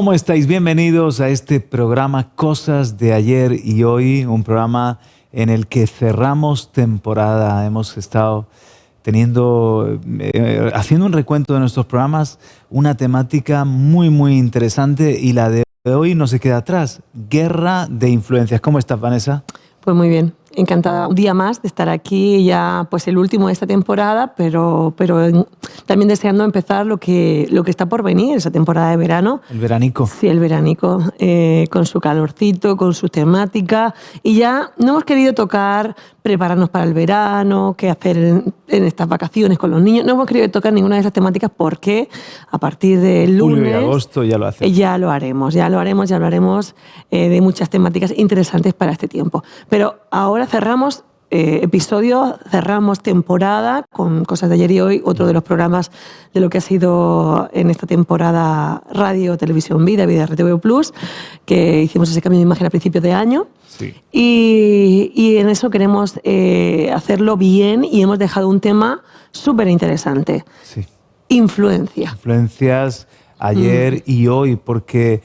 ¿Cómo estáis? Bienvenidos a este programa Cosas de Ayer y Hoy, un programa en el que cerramos temporada. Hemos estado haciendo un recuento de nuestros programas, una temática muy interesante, y la de hoy no se queda atrás. Guerra de influencias. ¿Cómo estás, Vanessa? Pues muy bien, encantada un día más de estar aquí, ya pues el último de esta temporada, pero también deseando empezar lo que está por venir, esa temporada de verano. El veranico. Sí, el veranico, con su calorcito, con su temática, y ya no hemos querido tocar prepararnos para el verano, qué hacer en estas vacaciones con los niños. No hemos querido tocar ninguna de esas temáticas porque a partir del lunes... Julio y agosto ya lo hacemos. Ya lo haremos de muchas temáticas interesantes para este tiempo. Pero ahora cerramos episodio, cerramos temporada con Cosas de Ayer y Hoy, otro de los programas de lo que ha sido en esta temporada Radio, Televisión Vida RTV Plus, que hicimos ese cambio de imagen a principios de año. Sí. Y en eso queremos hacerlo bien, y hemos dejado un tema súper interesante. Sí. Influencia. Influencias ayer y hoy, porque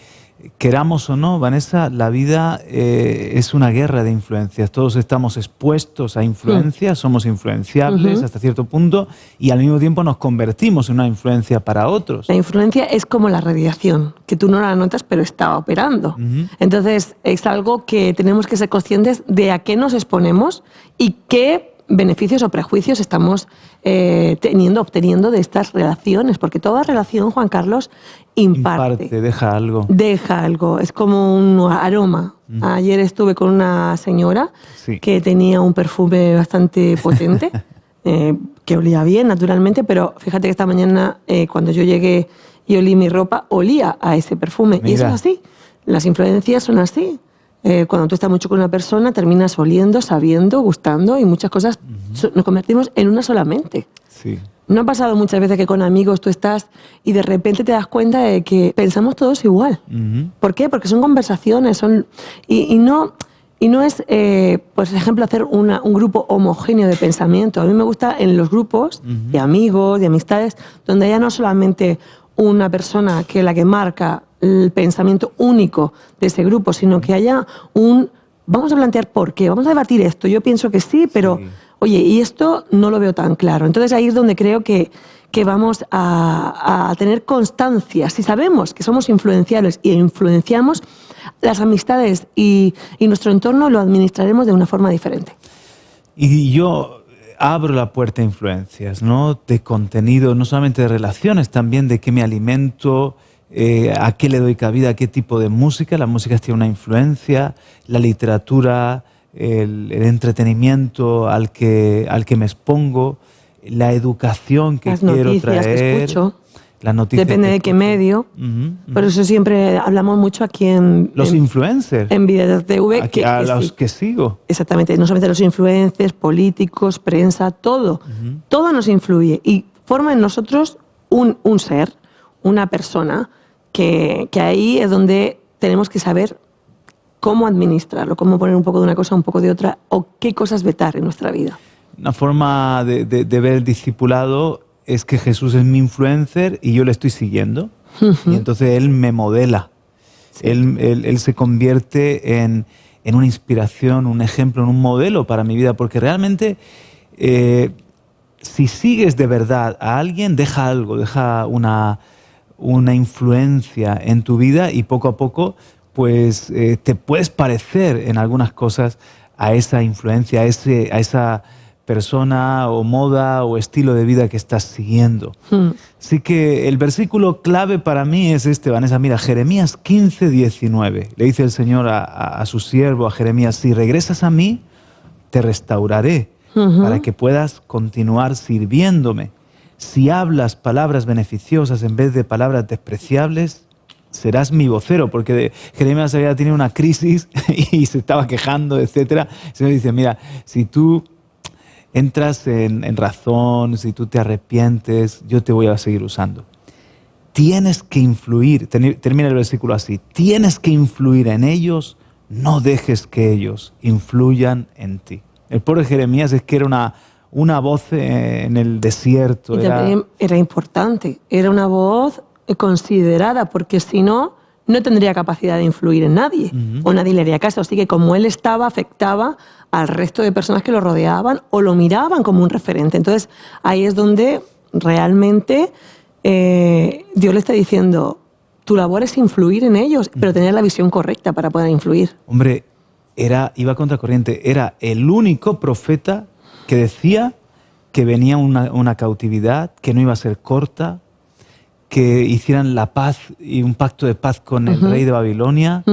queramos o no, Vanessa, la vida es una guerra de influencias. Todos estamos expuestos a influencias, somos influenciables hasta cierto punto, y al mismo tiempo nos convertimos en una influencia para otros. La influencia es como la radiación, que tú no la notas, pero está operando. Entonces, es algo que tenemos que ser conscientes de a qué nos exponemos y qué beneficios o prejuicios estamos obteniendo de estas relaciones, porque toda relación, Juan Carlos, imparte, deja algo. Deja algo, es como un aroma. Ayer estuve con una señora que tenía un perfume bastante potente, que olía bien, naturalmente, pero fíjate que esta mañana, cuando yo llegué y olí mi ropa, olía a ese perfume. Mira. Y eso es así, las influencias son así. Cuando tú estás mucho con una persona, terminas oliendo, sabiendo, gustando, y muchas cosas nos convertimos en una solamente. Sí. ¿No ha pasado muchas veces que con amigos tú estás y de repente te das cuenta de que pensamos todos igual? ¿Por qué? Porque son conversaciones, y no es, por ejemplo, hacer un grupo homogéneo de pensamiento. A mí me gusta en los grupos de amigos, de amistades, donde haya no solamente una persona que es la que marca el pensamiento único de ese grupo, sino que haya vamos a plantear por qué, vamos a debatir esto. Yo pienso que sí, pero oye, y esto no lo veo tan claro. Entonces ahí es donde creo que vamos a tener constancia. Si sabemos que somos influenciables y influenciamos, las amistades y nuestro entorno lo administraremos de una forma diferente. Y yo abro la puerta a influencias, ¿no? De contenido, no solamente de relaciones, también de qué me alimento, a qué le doy cabida, a qué tipo de música. La música tiene una influencia, la literatura, el entretenimiento al que me expongo, la educación que quiero traer. Las noticias que escucho. Las noticias depende de qué medio. Por eso siempre hablamos mucho aquí en... Los influencers. En Vida TV. A los que sigo. Exactamente. No solamente los influencers, políticos, prensa, todo. Todo nos influye y forma en nosotros un ser, una persona, que ahí es donde tenemos que saber cómo administrarlo, cómo poner un poco de una cosa, un poco de otra, o qué cosas vetar en nuestra vida. Una forma de ver el discipulado es que Jesús es mi influencer y yo le estoy siguiendo. Y entonces Él me modela. Sí. Él se convierte en una inspiración, un ejemplo, en un modelo para mi vida, porque realmente si sigues de verdad a alguien, deja algo, deja una influencia en tu vida, y poco a poco pues te puedes parecer en algunas cosas a esa influencia, a esa persona o moda o estilo de vida que estás siguiendo. Así que el versículo clave para mí es este, Vanessa. Mira, Jeremías 15:19. Le dice el Señor a su siervo, a Jeremías: si regresas a mí, te restauraré para que puedas continuar sirviéndome. Si hablas palabras beneficiosas en vez de palabras despreciables, serás mi vocero. Porque Jeremías había tenido una crisis y se estaba quejando, etc. El Señor dice: mira, si tú entras en razón, si tú te arrepientes, yo te voy a seguir usando. Tienes que influir, termina el versículo así: tienes que influir en ellos, no dejes que ellos influyan en ti. El pobre Jeremías es que era una voz en el desierto. Y también era importante, era una voz considerada, porque si no, no tendría capacidad de influir en nadie, o nadie le haría caso. Así que como él estaba, afectaba al resto de personas que lo rodeaban o lo miraban como un referente. Entonces, ahí es donde realmente Dios le está diciendo, tu labor es influir en ellos, pero tener la visión correcta para poder influir. Hombre, iba contracorriente, era el único profeta que decía que venía una cautividad, que no iba a ser corta, que hicieran la paz y un pacto de paz con el rey de Babilonia.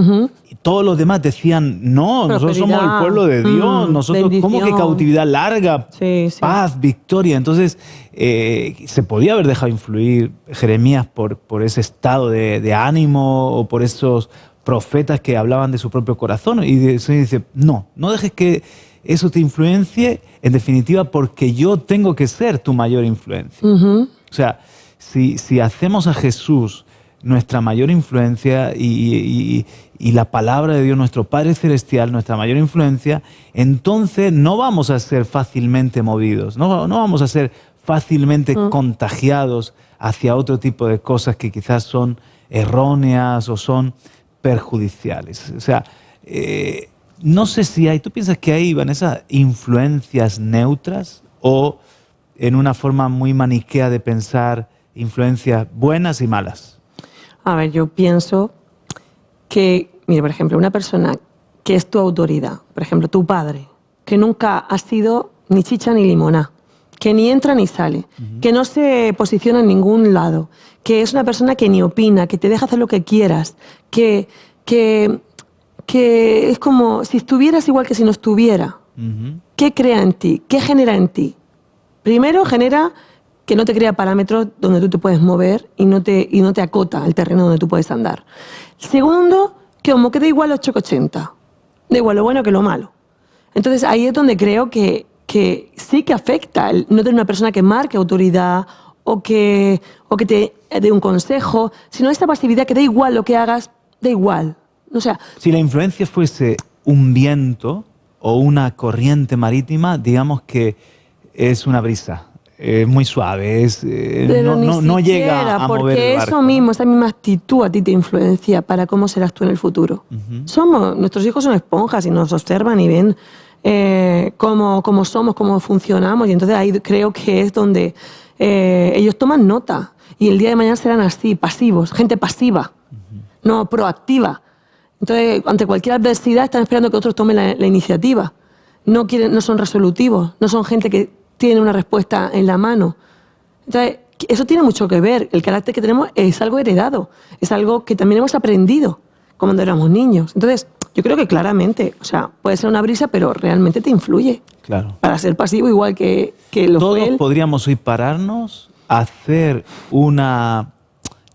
Y todos los demás decían, no, nosotros somos el pueblo de Dios, nosotros, ¿cómo que cautividad larga? Sí. Paz, victoria. Entonces, se podía haber dejado influir Jeremías por ese estado de ánimo o por esos profetas que hablaban de su propio corazón. Y el Señor dice, no dejes que eso te influencie, en definitiva, porque yo tengo que ser tu mayor influencia. O sea, si hacemos a Jesús nuestra mayor influencia y la palabra de Dios, nuestro Padre Celestial, nuestra mayor influencia, entonces no vamos a ser fácilmente movidos, no vamos a ser fácilmente contagiados hacia otro tipo de cosas que quizás son erróneas o son perjudiciales. O sea, no sé si ¿tú piensas que hay, Vanessa, influencias neutras o en una forma muy maniquea de pensar influencias buenas y malas? A ver, yo pienso que, mira, por ejemplo, una persona que es tu autoridad, por ejemplo, tu padre, que nunca ha sido ni chicha ni limona, que ni entra ni sale, que no se posiciona en ningún lado, que es una persona que ni opina, que te deja hacer lo que quieras, que es como si estuvieras igual que si no estuviera. ¿Qué crea en ti? ¿Qué genera en ti? Primero, genera que no te crea parámetros donde tú te puedes mover y no te acota el terreno donde tú puedes andar. Segundo, que como que da igual los 880. Da igual lo bueno que lo malo. Entonces ahí es donde creo que sí que afecta el no tener una persona que marque autoridad o que te dé un consejo, sino esta pasividad que da igual lo que hagas, da igual. O sea, si la influencia fuese un viento o una corriente marítima, digamos que es una brisa. Es muy suave, no llega a mover el barco. Porque eso mismo, esa misma actitud a ti te influencia para cómo serás tú en el futuro. Nuestros hijos son esponjas y nos observan y ven cómo somos, cómo funcionamos, y entonces ahí creo que es donde ellos toman nota y el día de mañana serán así, pasivos, gente pasiva, no proactiva. Entonces, ante cualquier adversidad están esperando que otros tomen la iniciativa. No son resolutivos, no son gente que tiene una respuesta en la mano. Entonces, eso tiene mucho que ver. El carácter que tenemos es algo heredado, es algo que también hemos aprendido cuando éramos niños. Entonces, yo creo que claramente, o sea, puede ser una brisa, pero realmente te influye. Claro. Para ser pasivo igual que lo fue él. Todos podríamos hoy pararnos, hacer una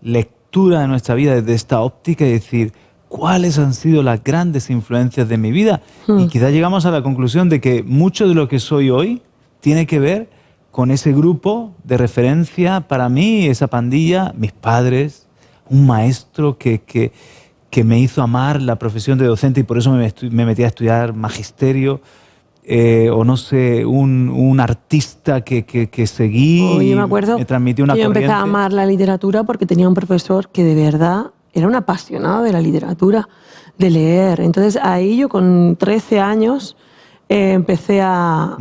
lectura de nuestra vida desde esta óptica y decir cuáles han sido las grandes influencias de mi vida. Y quizás llegamos a la conclusión de que mucho de lo que soy hoy tiene que ver con ese grupo de referencia para mí, esa pandilla, mis padres, un maestro que me hizo amar la profesión de docente y por eso me metí a estudiar magisterio, o no sé, un artista que seguí, yo me acuerdo, me transmitió una corriente. Yo empecé a amar la literatura porque tenía un profesor que de verdad era un apasionado de la literatura, de leer. Entonces ahí yo con 13 años empecé a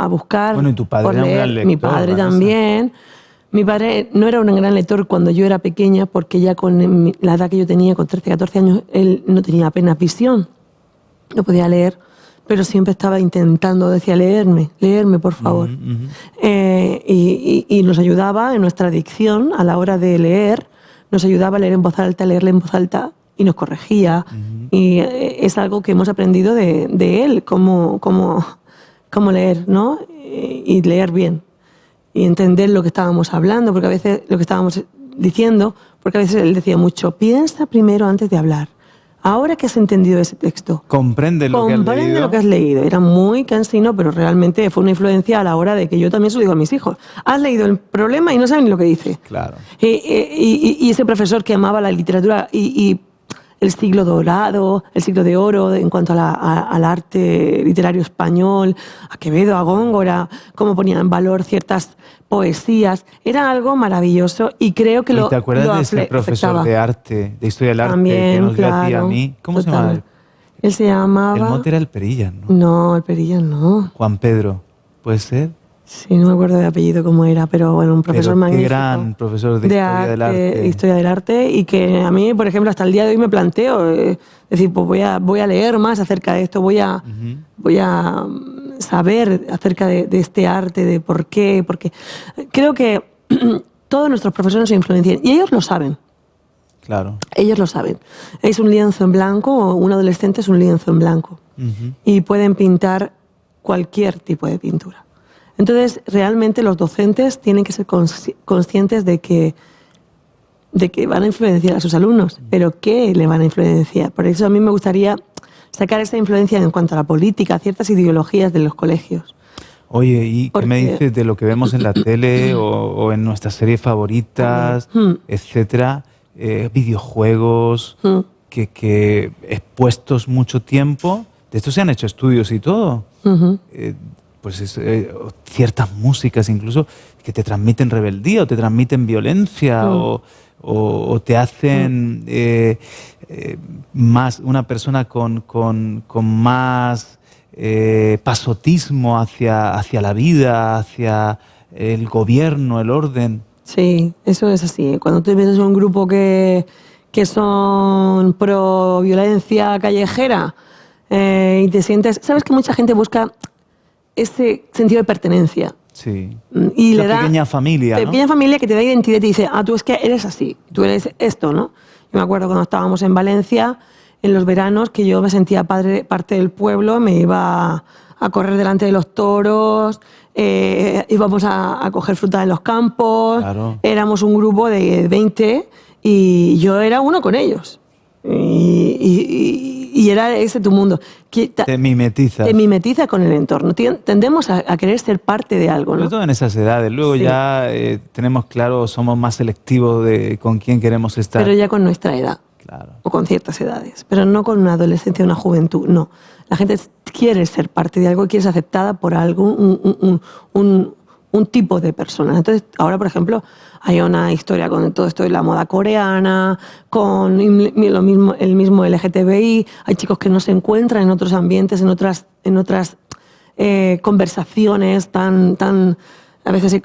buscar. Bueno, y tu padre era un gran lector. Mi padre también. Mi padre no era un gran lector cuando yo era pequeña, porque ya con la edad que yo tenía, con 13, 14 años, él no tenía apenas visión. No podía leer, pero siempre estaba intentando, decía, leerme, por favor. Y nos ayudaba en nuestra dicción a la hora de leer, nos ayudaba a leer en voz alta, leerle en voz alta, y nos corregía. Y es algo que hemos aprendido de él, cómo leer, ¿no? Y leer bien. Y entender lo que estábamos hablando, porque a veces lo que estábamos diciendo, porque a veces él decía mucho, piensa primero antes de hablar. Ahora que has entendido ese texto, comprende lo que has leído. Era muy cansino, pero realmente fue una influencia a la hora de que yo también se lo digo a mis hijos. Has leído el problema y no sabes ni lo que dice. Claro. Y ese profesor que amaba la literatura y el siglo dorado, el siglo de oro en cuanto al arte literario español, a Quevedo, a Góngora, cómo ponían en valor ciertas poesías. Era algo maravilloso y creo que ¿Y te acuerdas de ese profesor de arte, de historia del arte también, que nos dio a ti y a claro, mí? ¿Cómo total. se llama? Él se llamaba... El mote era el Perillas, ¿no? No, el Perillas no. Juan Pedro, ¿puede ser? Sí, no me acuerdo de apellido cómo era, pero bueno, un profesor magnífico. Qué gran profesor de historia del arte. Historia del arte, y que a mí, por ejemplo, hasta el día de hoy me planteo, decir, pues voy a leer más acerca de esto, voy a saber acerca de este arte, de por qué, porque creo que todos nuestros profesores nos influencian, y ellos lo saben. Claro. Ellos lo saben. Es un lienzo en blanco, un adolescente es un lienzo en blanco, y pueden pintar cualquier tipo de pintura. Entonces, realmente los docentes tienen que ser conscientes de que van a influenciar a sus alumnos, pero ¿qué le van a influenciar? Por eso a mí me gustaría sacar esa influencia en cuanto a la política, a ciertas ideologías de los colegios. Oye, ¿y qué me dices de lo que vemos en la tele o en nuestras series favoritas, etcétera? Videojuegos que expuestos mucho tiempo, de esto se han hecho estudios y todo. Pues ciertas músicas incluso que te transmiten rebeldía o te transmiten violencia o te hacen más una persona con más pasotismo hacia la vida, hacia el gobierno, el orden. Sí, eso es así. Cuando tú ves en un grupo que son pro violencia callejera y te sientes... ¿Sabes que mucha gente busca ese sentido de pertenencia? Sí. Y la le da pequeña familia, ¿no? Pequeña familia que te da identidad y te dice, tú es que eres así, tú eres esto, ¿no? Yo me acuerdo cuando estábamos en Valencia, en los veranos, que yo me sentía parte del pueblo, me iba a correr delante de los toros, íbamos a coger fruta en los campos, Claro. Éramos un grupo de 20 y yo era uno con ellos. Y era ese tu mundo. Te mimetizas. Te mimetizas con el entorno. Tendemos a querer ser parte de algo, ¿no? Sobre todo en esas edades. Luego Sí. ya tenemos claro, somos más selectivos de con quién queremos estar. Pero ya con nuestra edad. Claro. O con ciertas edades. Pero no con una adolescencia o una juventud, no. La gente quiere ser parte de algo y quiere ser aceptada por algo, un tipo de persona. Entonces, ahora, por ejemplo, hay una historia con todo esto de la moda coreana, con el mismo LGTBI. Hay chicos que no se encuentran en otros ambientes, en otras conversaciones tan a veces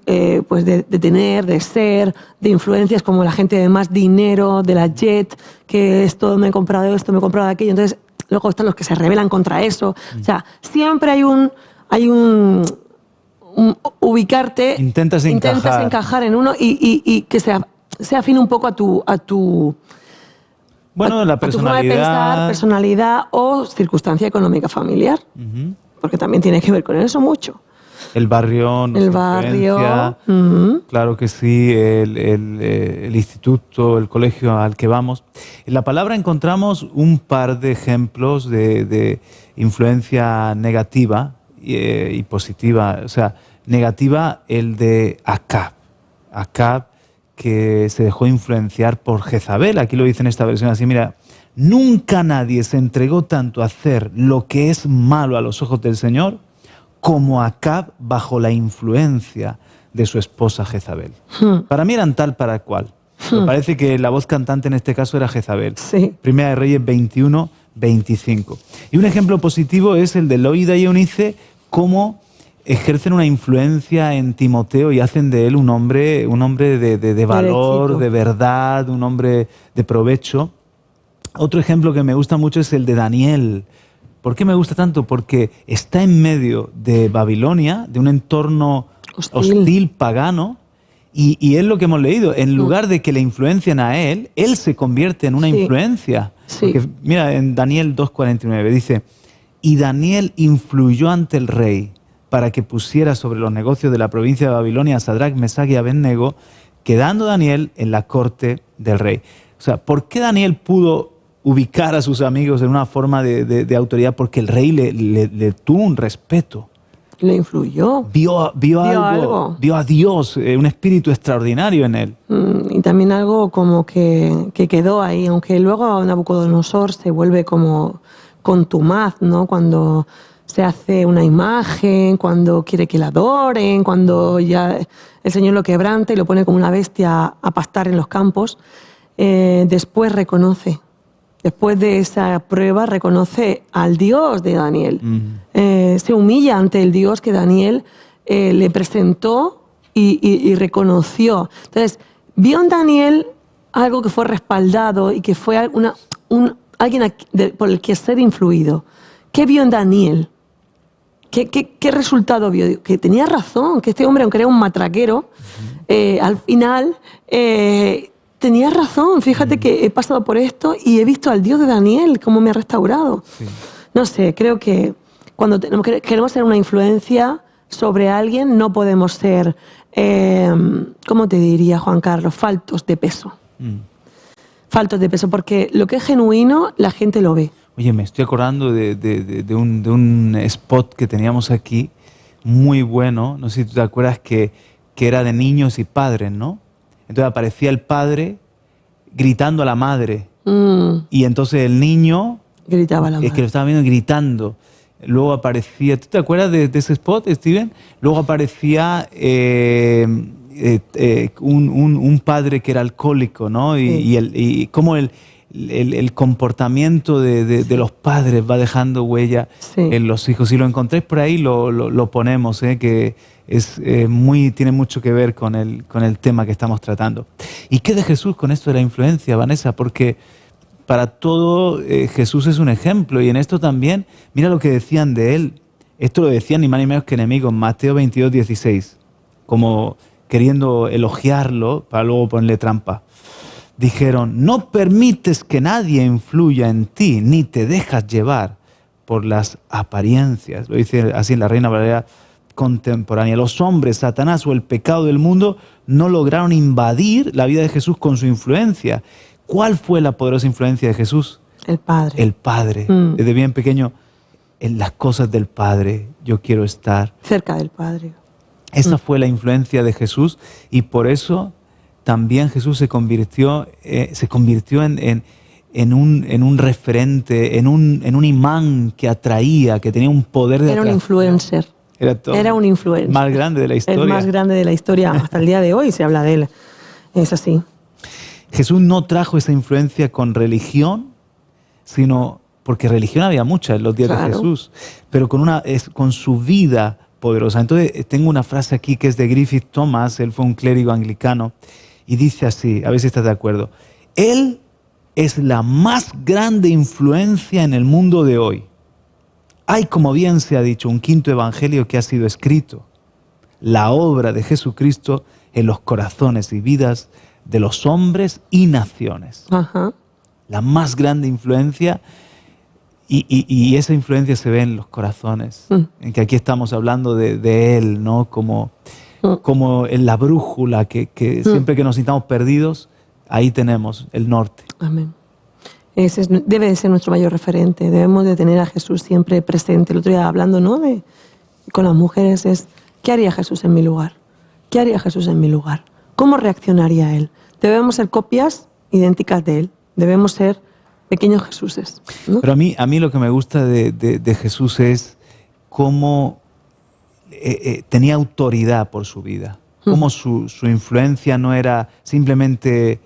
pues de tener, de ser, de influencias como la gente de más dinero, de la jet, que esto me he comprado esto, me he comprado aquello. Entonces, luego están los que se rebelan contra eso. O sea, siempre hay un ubicarte. Intentas encajar en uno y que sea afín un poco a tu bueno, la a tu forma de pensar, personalidad o circunstancia económica familiar. Porque también tiene que ver con eso mucho. El barrio nos influencia. Claro que sí, el instituto, el colegio al que vamos. En la palabra encontramos un par de ejemplos de influencia negativa y positiva. O sea, negativa, el de Acab. Acab, que se dejó influenciar por Jezabel. Aquí lo dice en esta versión así, mira, nunca nadie se entregó tanto a hacer lo que es malo a los ojos del Señor como Acab bajo la influencia de su esposa Jezabel. Para mí eran tal para cual. Me parece que la voz cantante en este caso era Jezabel. Sí. Primera de Reyes 21, 25. Y un ejemplo positivo es el de Loida y Eunice, cómo ejercen una influencia en Timoteo y hacen de él un hombre de valor, de verdad, un hombre de provecho. Otro ejemplo que me gusta mucho es el de Daniel. ¿Por qué me gusta tanto? Porque está en medio de Babilonia, de un entorno hostil pagano, y es lo que hemos leído. En lugar de que le influencien a él se convierte en una influencia. Sí. Porque, mira, en Daniel 2:49 dice, y Daniel influyó ante el rey para que pusiera sobre los negocios de la provincia de Babilonia a Sadrach, Mesach y Abednego, quedando Daniel en la corte del rey. O sea, ¿por qué Daniel pudo ubicar a sus amigos en una forma de autoridad? Porque el rey le tuvo un respeto. Lo influyó. Vio algo, vio a Dios, un espíritu extraordinario en él. Y también algo como que quedó ahí, aunque luego Nabucodonosor se vuelve como contumaz, ¿no? Cuando se hace una imagen, cuando quiere que la adoren, cuando ya el Señor lo quebranta y lo pone como una bestia a pastar en los campos, después reconoce. Después de esa prueba reconoce al Dios de Daniel. Se humilla ante el Dios que Daniel le presentó y reconoció. Entonces, vio en Daniel algo que fue respaldado y que fue alguien por el que ser influido. ¿Qué vio en Daniel? ¿Qué resultado vio? Que tenía razón, que este hombre, aunque era un matraquero, al final... tenía razón, fíjate que he pasado por esto y he visto al Dios de Daniel, cómo me ha restaurado. Sí. No sé, creo que cuando queremos ser una influencia sobre alguien, no podemos ser, ¿cómo te diría, Juan Carlos? Faltos de peso. Faltos de peso, porque lo que es genuino, la gente lo ve. Oye, me estoy acordando de un spot que teníamos aquí, muy bueno, no sé si tú te acuerdas, que era de niños y padres, ¿no? Entonces aparecía el padre gritando a la madre. Y entonces el niño... Gritaba a la madre. Es que lo estaba viendo gritando. Luego aparecía... ¿Tú te acuerdas de ese spot, Steven? Luego aparecía un padre que era alcohólico, ¿no? Y cómo el comportamiento de los padres va dejando huella en los hijos. Si lo encontréis por ahí, lo ponemos, que tiene mucho que ver con el tema que estamos tratando. ¿Y qué de Jesús con esto de la influencia, Vanessa? Porque para todo Jesús es un ejemplo, y en esto también, mira lo que decían de él. Esto lo decían ni más ni menos que enemigos, Mateo 22, 16, como queriendo elogiarlo para luego ponerle trampa. Dijeron: no permites que nadie influya en ti, ni te dejas llevar por las apariencias. Lo dice así en la Reina Valera contemporánea. Los hombres, Satanás o el pecado del mundo no lograron invadir la vida de Jesús con su influencia. ¿Cuál fue la poderosa influencia de Jesús? El Padre. El Padre. Desde bien pequeño, en las cosas del Padre yo quiero estar. Cerca del Padre. Esa fue la influencia de Jesús, y por eso también Jesús se convirtió en un referente, en un imán que atraía, que tenía un poder de atracción. Era un influencer. Era un influencer. Más grande de la historia. El más grande de la historia. Hasta el día de hoy se habla de él. Es así. Jesús no trajo esa influencia con religión, sino porque religión había mucha en los días de Jesús, pero con su vida poderosa. Entonces tengo una frase aquí que es de Griffith Thomas. Él fue un clérigo anglicano y dice así, a ver si estás de acuerdo: él es la más grande influencia en el mundo de hoy. Hay, como bien se ha dicho, un quinto evangelio que ha sido escrito, la obra de Jesucristo en los corazones y vidas de los hombres y naciones. Ajá. La más grande influencia, y esa influencia se ve en los corazones, en que aquí estamos hablando de Él, ¿no? Como en la brújula, que siempre que nos sintamos perdidos, ahí tenemos el norte. Amén. Ese debe de ser nuestro mayor referente. Debemos de tener a Jesús siempre presente. El otro día hablando, ¿no?, con las mujeres, es ¿qué haría Jesús en mi lugar? ¿Qué haría Jesús en mi lugar? ¿Cómo reaccionaría Él? Debemos ser copias idénticas de Él. Debemos ser pequeños Jesuses, ¿no? Pero a mí lo que me gusta de Jesús es cómo tenía autoridad por su vida. Cómo su influencia no era simplemente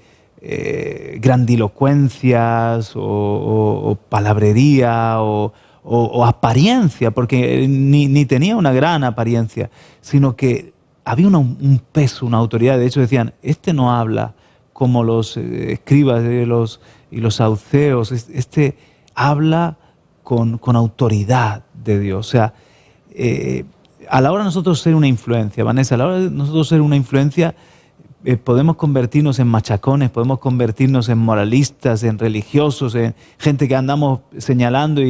grandilocuencias o palabrería o apariencia, porque ni tenía una gran apariencia, sino que había un peso, una autoridad. De hecho decían, este no habla como los escribas y los saduceos, este habla con autoridad de Dios. O sea, a la hora de nosotros ser una influencia, Vanessa, a la hora de nosotros ser una influencia, podemos convertirnos en machacones, podemos convertirnos en moralistas, en religiosos, en gente que andamos señalando,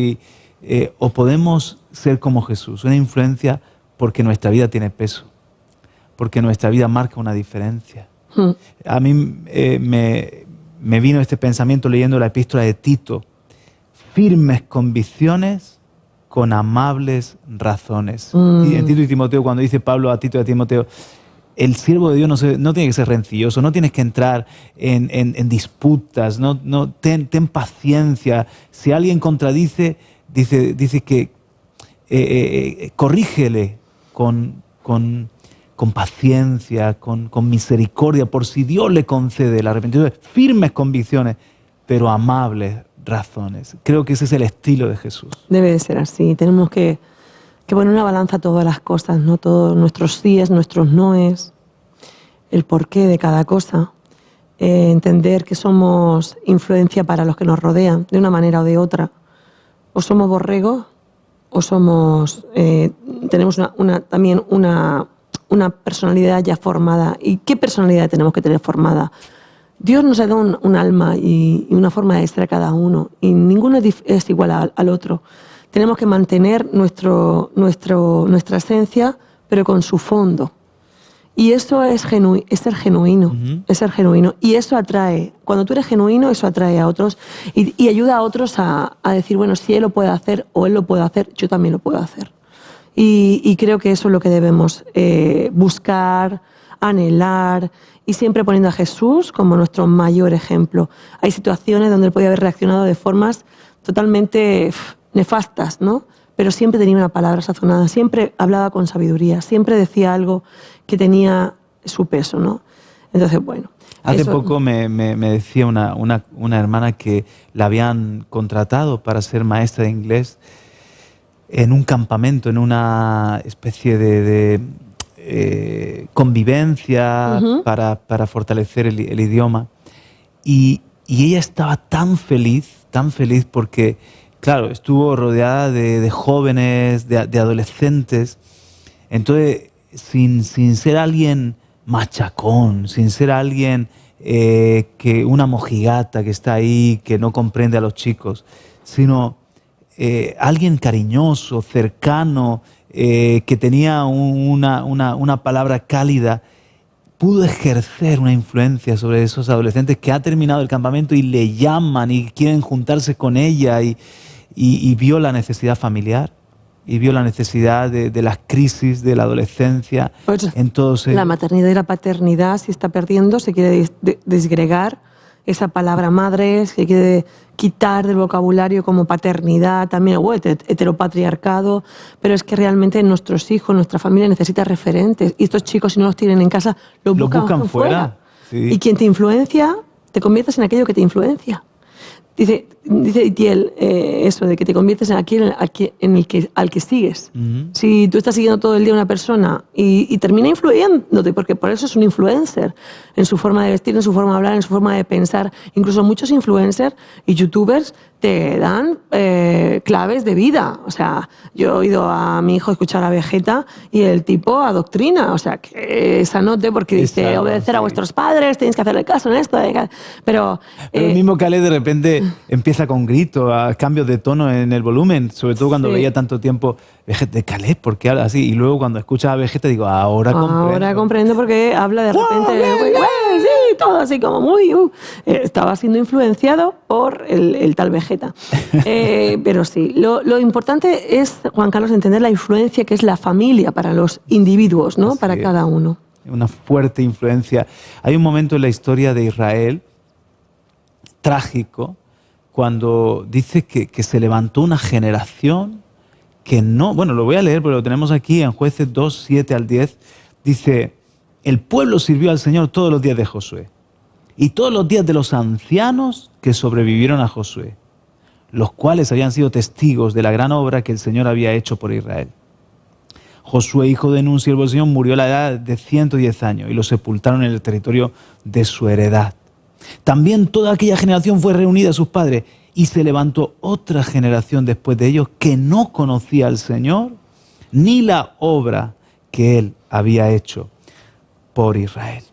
o podemos ser como Jesús, una influencia porque nuestra vida tiene peso, porque nuestra vida marca una diferencia. A mí me vino este pensamiento leyendo la epístola de Tito: firmes convicciones con amables razones. Y en Tito y Timoteo, cuando dice Pablo a Tito y a Timoteo, el siervo de Dios no tiene que ser rencilloso, no tienes que entrar en disputas, ten paciencia. Si alguien contradice, dice que corrígele con paciencia, con misericordia, por si Dios le concede el arrepentimiento, firmes convicciones, pero amables razones. Creo que ese es el estilo de Jesús. Debe de ser así. Tenemos que poner una balanza a todas las cosas, ¿no? Todos nuestros síes, nuestros noes, el porqué de cada cosa. Entender que somos influencia para los que nos rodean, de una manera o de otra. O somos borregos, o somos tenemos también una personalidad ya formada. ¿Y qué personalidad tenemos que tener formada? Dios nos ha dado un alma y una forma de ser a cada uno, y ninguno es igual al otro. Tenemos que mantener nuestra esencia, pero con su fondo. Y eso es ser genuino, es ser genuino. Y eso atrae. Cuando tú eres genuino, eso atrae a otros y ayuda a otros a decir, bueno, si él lo puede hacer o él lo puede hacer, yo también lo puedo hacer. Y creo que eso es lo que debemos buscar, anhelar, y siempre poniendo a Jesús como nuestro mayor ejemplo. Hay situaciones donde él podía haber reaccionado de formas totalmente nefastas, ¿no? Pero siempre tenía una palabra sazonada, siempre hablaba con sabiduría, siempre decía algo que tenía su peso, ¿no? Entonces, bueno. Hace poco me decía una hermana que la habían contratado para ser maestra de inglés en un campamento, en una especie de convivencia para fortalecer el idioma. Y ella estaba tan feliz porque, claro, estuvo rodeada de jóvenes, de adolescentes. Entonces, sin ser alguien machacón, sin ser alguien que una mojigata que está ahí, que no comprende a los chicos, sino alguien cariñoso, cercano, que tenía una palabra cálida, pudo ejercer una influencia sobre esos adolescentes que ha terminado el campamento y le llaman y quieren juntarse con ella, y vio la necesidad familiar y vio la necesidad de las crisis de la adolescencia. Pues, entonces, la maternidad y la paternidad se está perdiendo, se quiere desgregar esa palabra madre, se quiere quitar del vocabulario como paternidad, también heteropatriarcado, pero es que realmente nuestros hijos, nuestra familia necesita referentes, y estos chicos, si no los tienen en casa, los buscan fuera. Sí. Y quien te influencia, te conviertes en aquello que te influencia. Dice Itiel eso, de que te conviertes en aquel al que sigues. Si tú estás siguiendo todo el día a una persona y termina influyéndote, porque por eso es un influencer, en su forma de vestir, en su forma de hablar, en su forma de pensar. Incluso muchos influencers y youtubers te dan claves de vida. O sea, yo he oído a mi hijo escuchar a Vegeta y el tipo adoctrina. O sea, que se anote porque dice, obedecer a vuestros padres, tenéis que hacerle caso en esto. Pero el mismo Calé de repente empieza con gritos, a cambios de tono en el volumen, sobre todo cuando veía tanto tiempo Vegeta, Calé, ¿por qué habla así? Y luego cuando escuchas a Vegeta digo, ahora comprendo. Ahora comprendo porque habla de repente, sí, todo así como muy... estaba siendo influenciado por el tal Vegeta. Pero sí, lo importante es, Juan Carlos, entender la influencia que es la familia para los individuos, ¿no? Para cada uno. Una fuerte influencia. Hay un momento en la historia de Israel trágico, cuando dice que se levantó una generación que no... Bueno, lo voy a leer, pero lo tenemos aquí en Jueces 2, 7 al 10. Dice, el pueblo sirvió al Señor todos los días de Josué y todos los días de los ancianos que sobrevivieron a Josué, los cuales habían sido testigos de la gran obra que el Señor había hecho por Israel. Josué, hijo de Nun, siervo del Señor, murió a la edad de 110 años y lo sepultaron en el territorio de su heredad. También toda aquella generación fue reunida a sus padres y se levantó otra generación después de ellos que no conocía al Señor ni la obra que Él había hecho por Israel.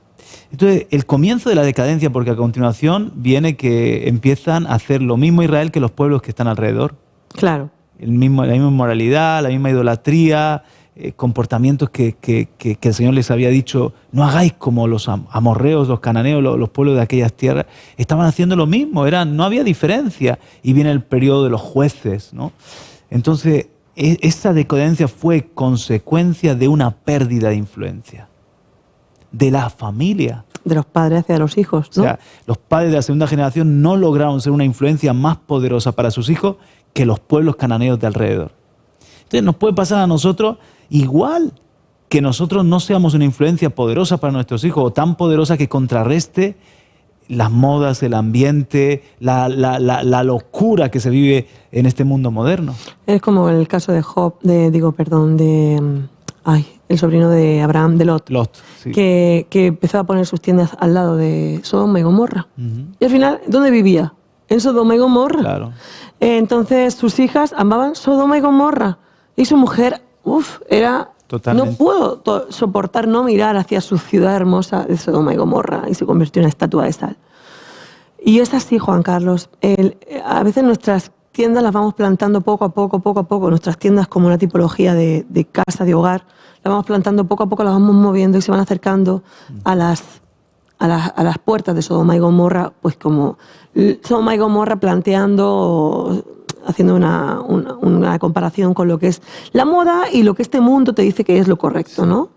Entonces, el comienzo de la decadencia, porque a continuación viene que empiezan a hacer lo mismo Israel que los pueblos que están alrededor. Claro. La misma inmoralidad, la misma idolatría, comportamientos que el Señor les había dicho, no hagáis como los amorreos, los cananeos, los pueblos de aquellas tierras. Estaban haciendo lo mismo, no había diferencia. Y viene el periodo de los jueces, ¿no? Entonces, esa decadencia fue consecuencia de una pérdida de influencia de la familia. De los padres hacia los hijos, ¿no? O sea, los padres de la segunda generación no lograron ser una influencia más poderosa para sus hijos que los pueblos cananeos de alrededor. Entonces nos puede pasar a nosotros igual, que nosotros no seamos una influencia poderosa para nuestros hijos o tan poderosa que contrarreste las modas, el ambiente, la locura que se vive en este mundo moderno. Es como el caso de Job, el sobrino de Abraham, de Lot, Sí. que empezó a poner sus tiendas al lado de Sodoma y Gomorra. Y al final, ¿dónde vivía? En Sodoma y Gomorra. Claro. Entonces sus hijas amaban Sodoma y Gomorra. Y su mujer, era... Totalmente. No puedo soportar no mirar hacia su ciudad hermosa de Sodoma y Gomorra, y se convirtió en una estatua de sal. Y es así, Juan Carlos. A veces nuestras tiendas las vamos plantando poco a poco. Nuestras tiendas, como una tipología de casa, de hogar, las vamos plantando poco a poco, las vamos moviendo y se van acercando a las puertas de Sodoma y Gomorra, pues como Sodoma y Gomorra haciendo una comparación con lo que es la moda y lo que este mundo te dice que es lo correcto, ¿no?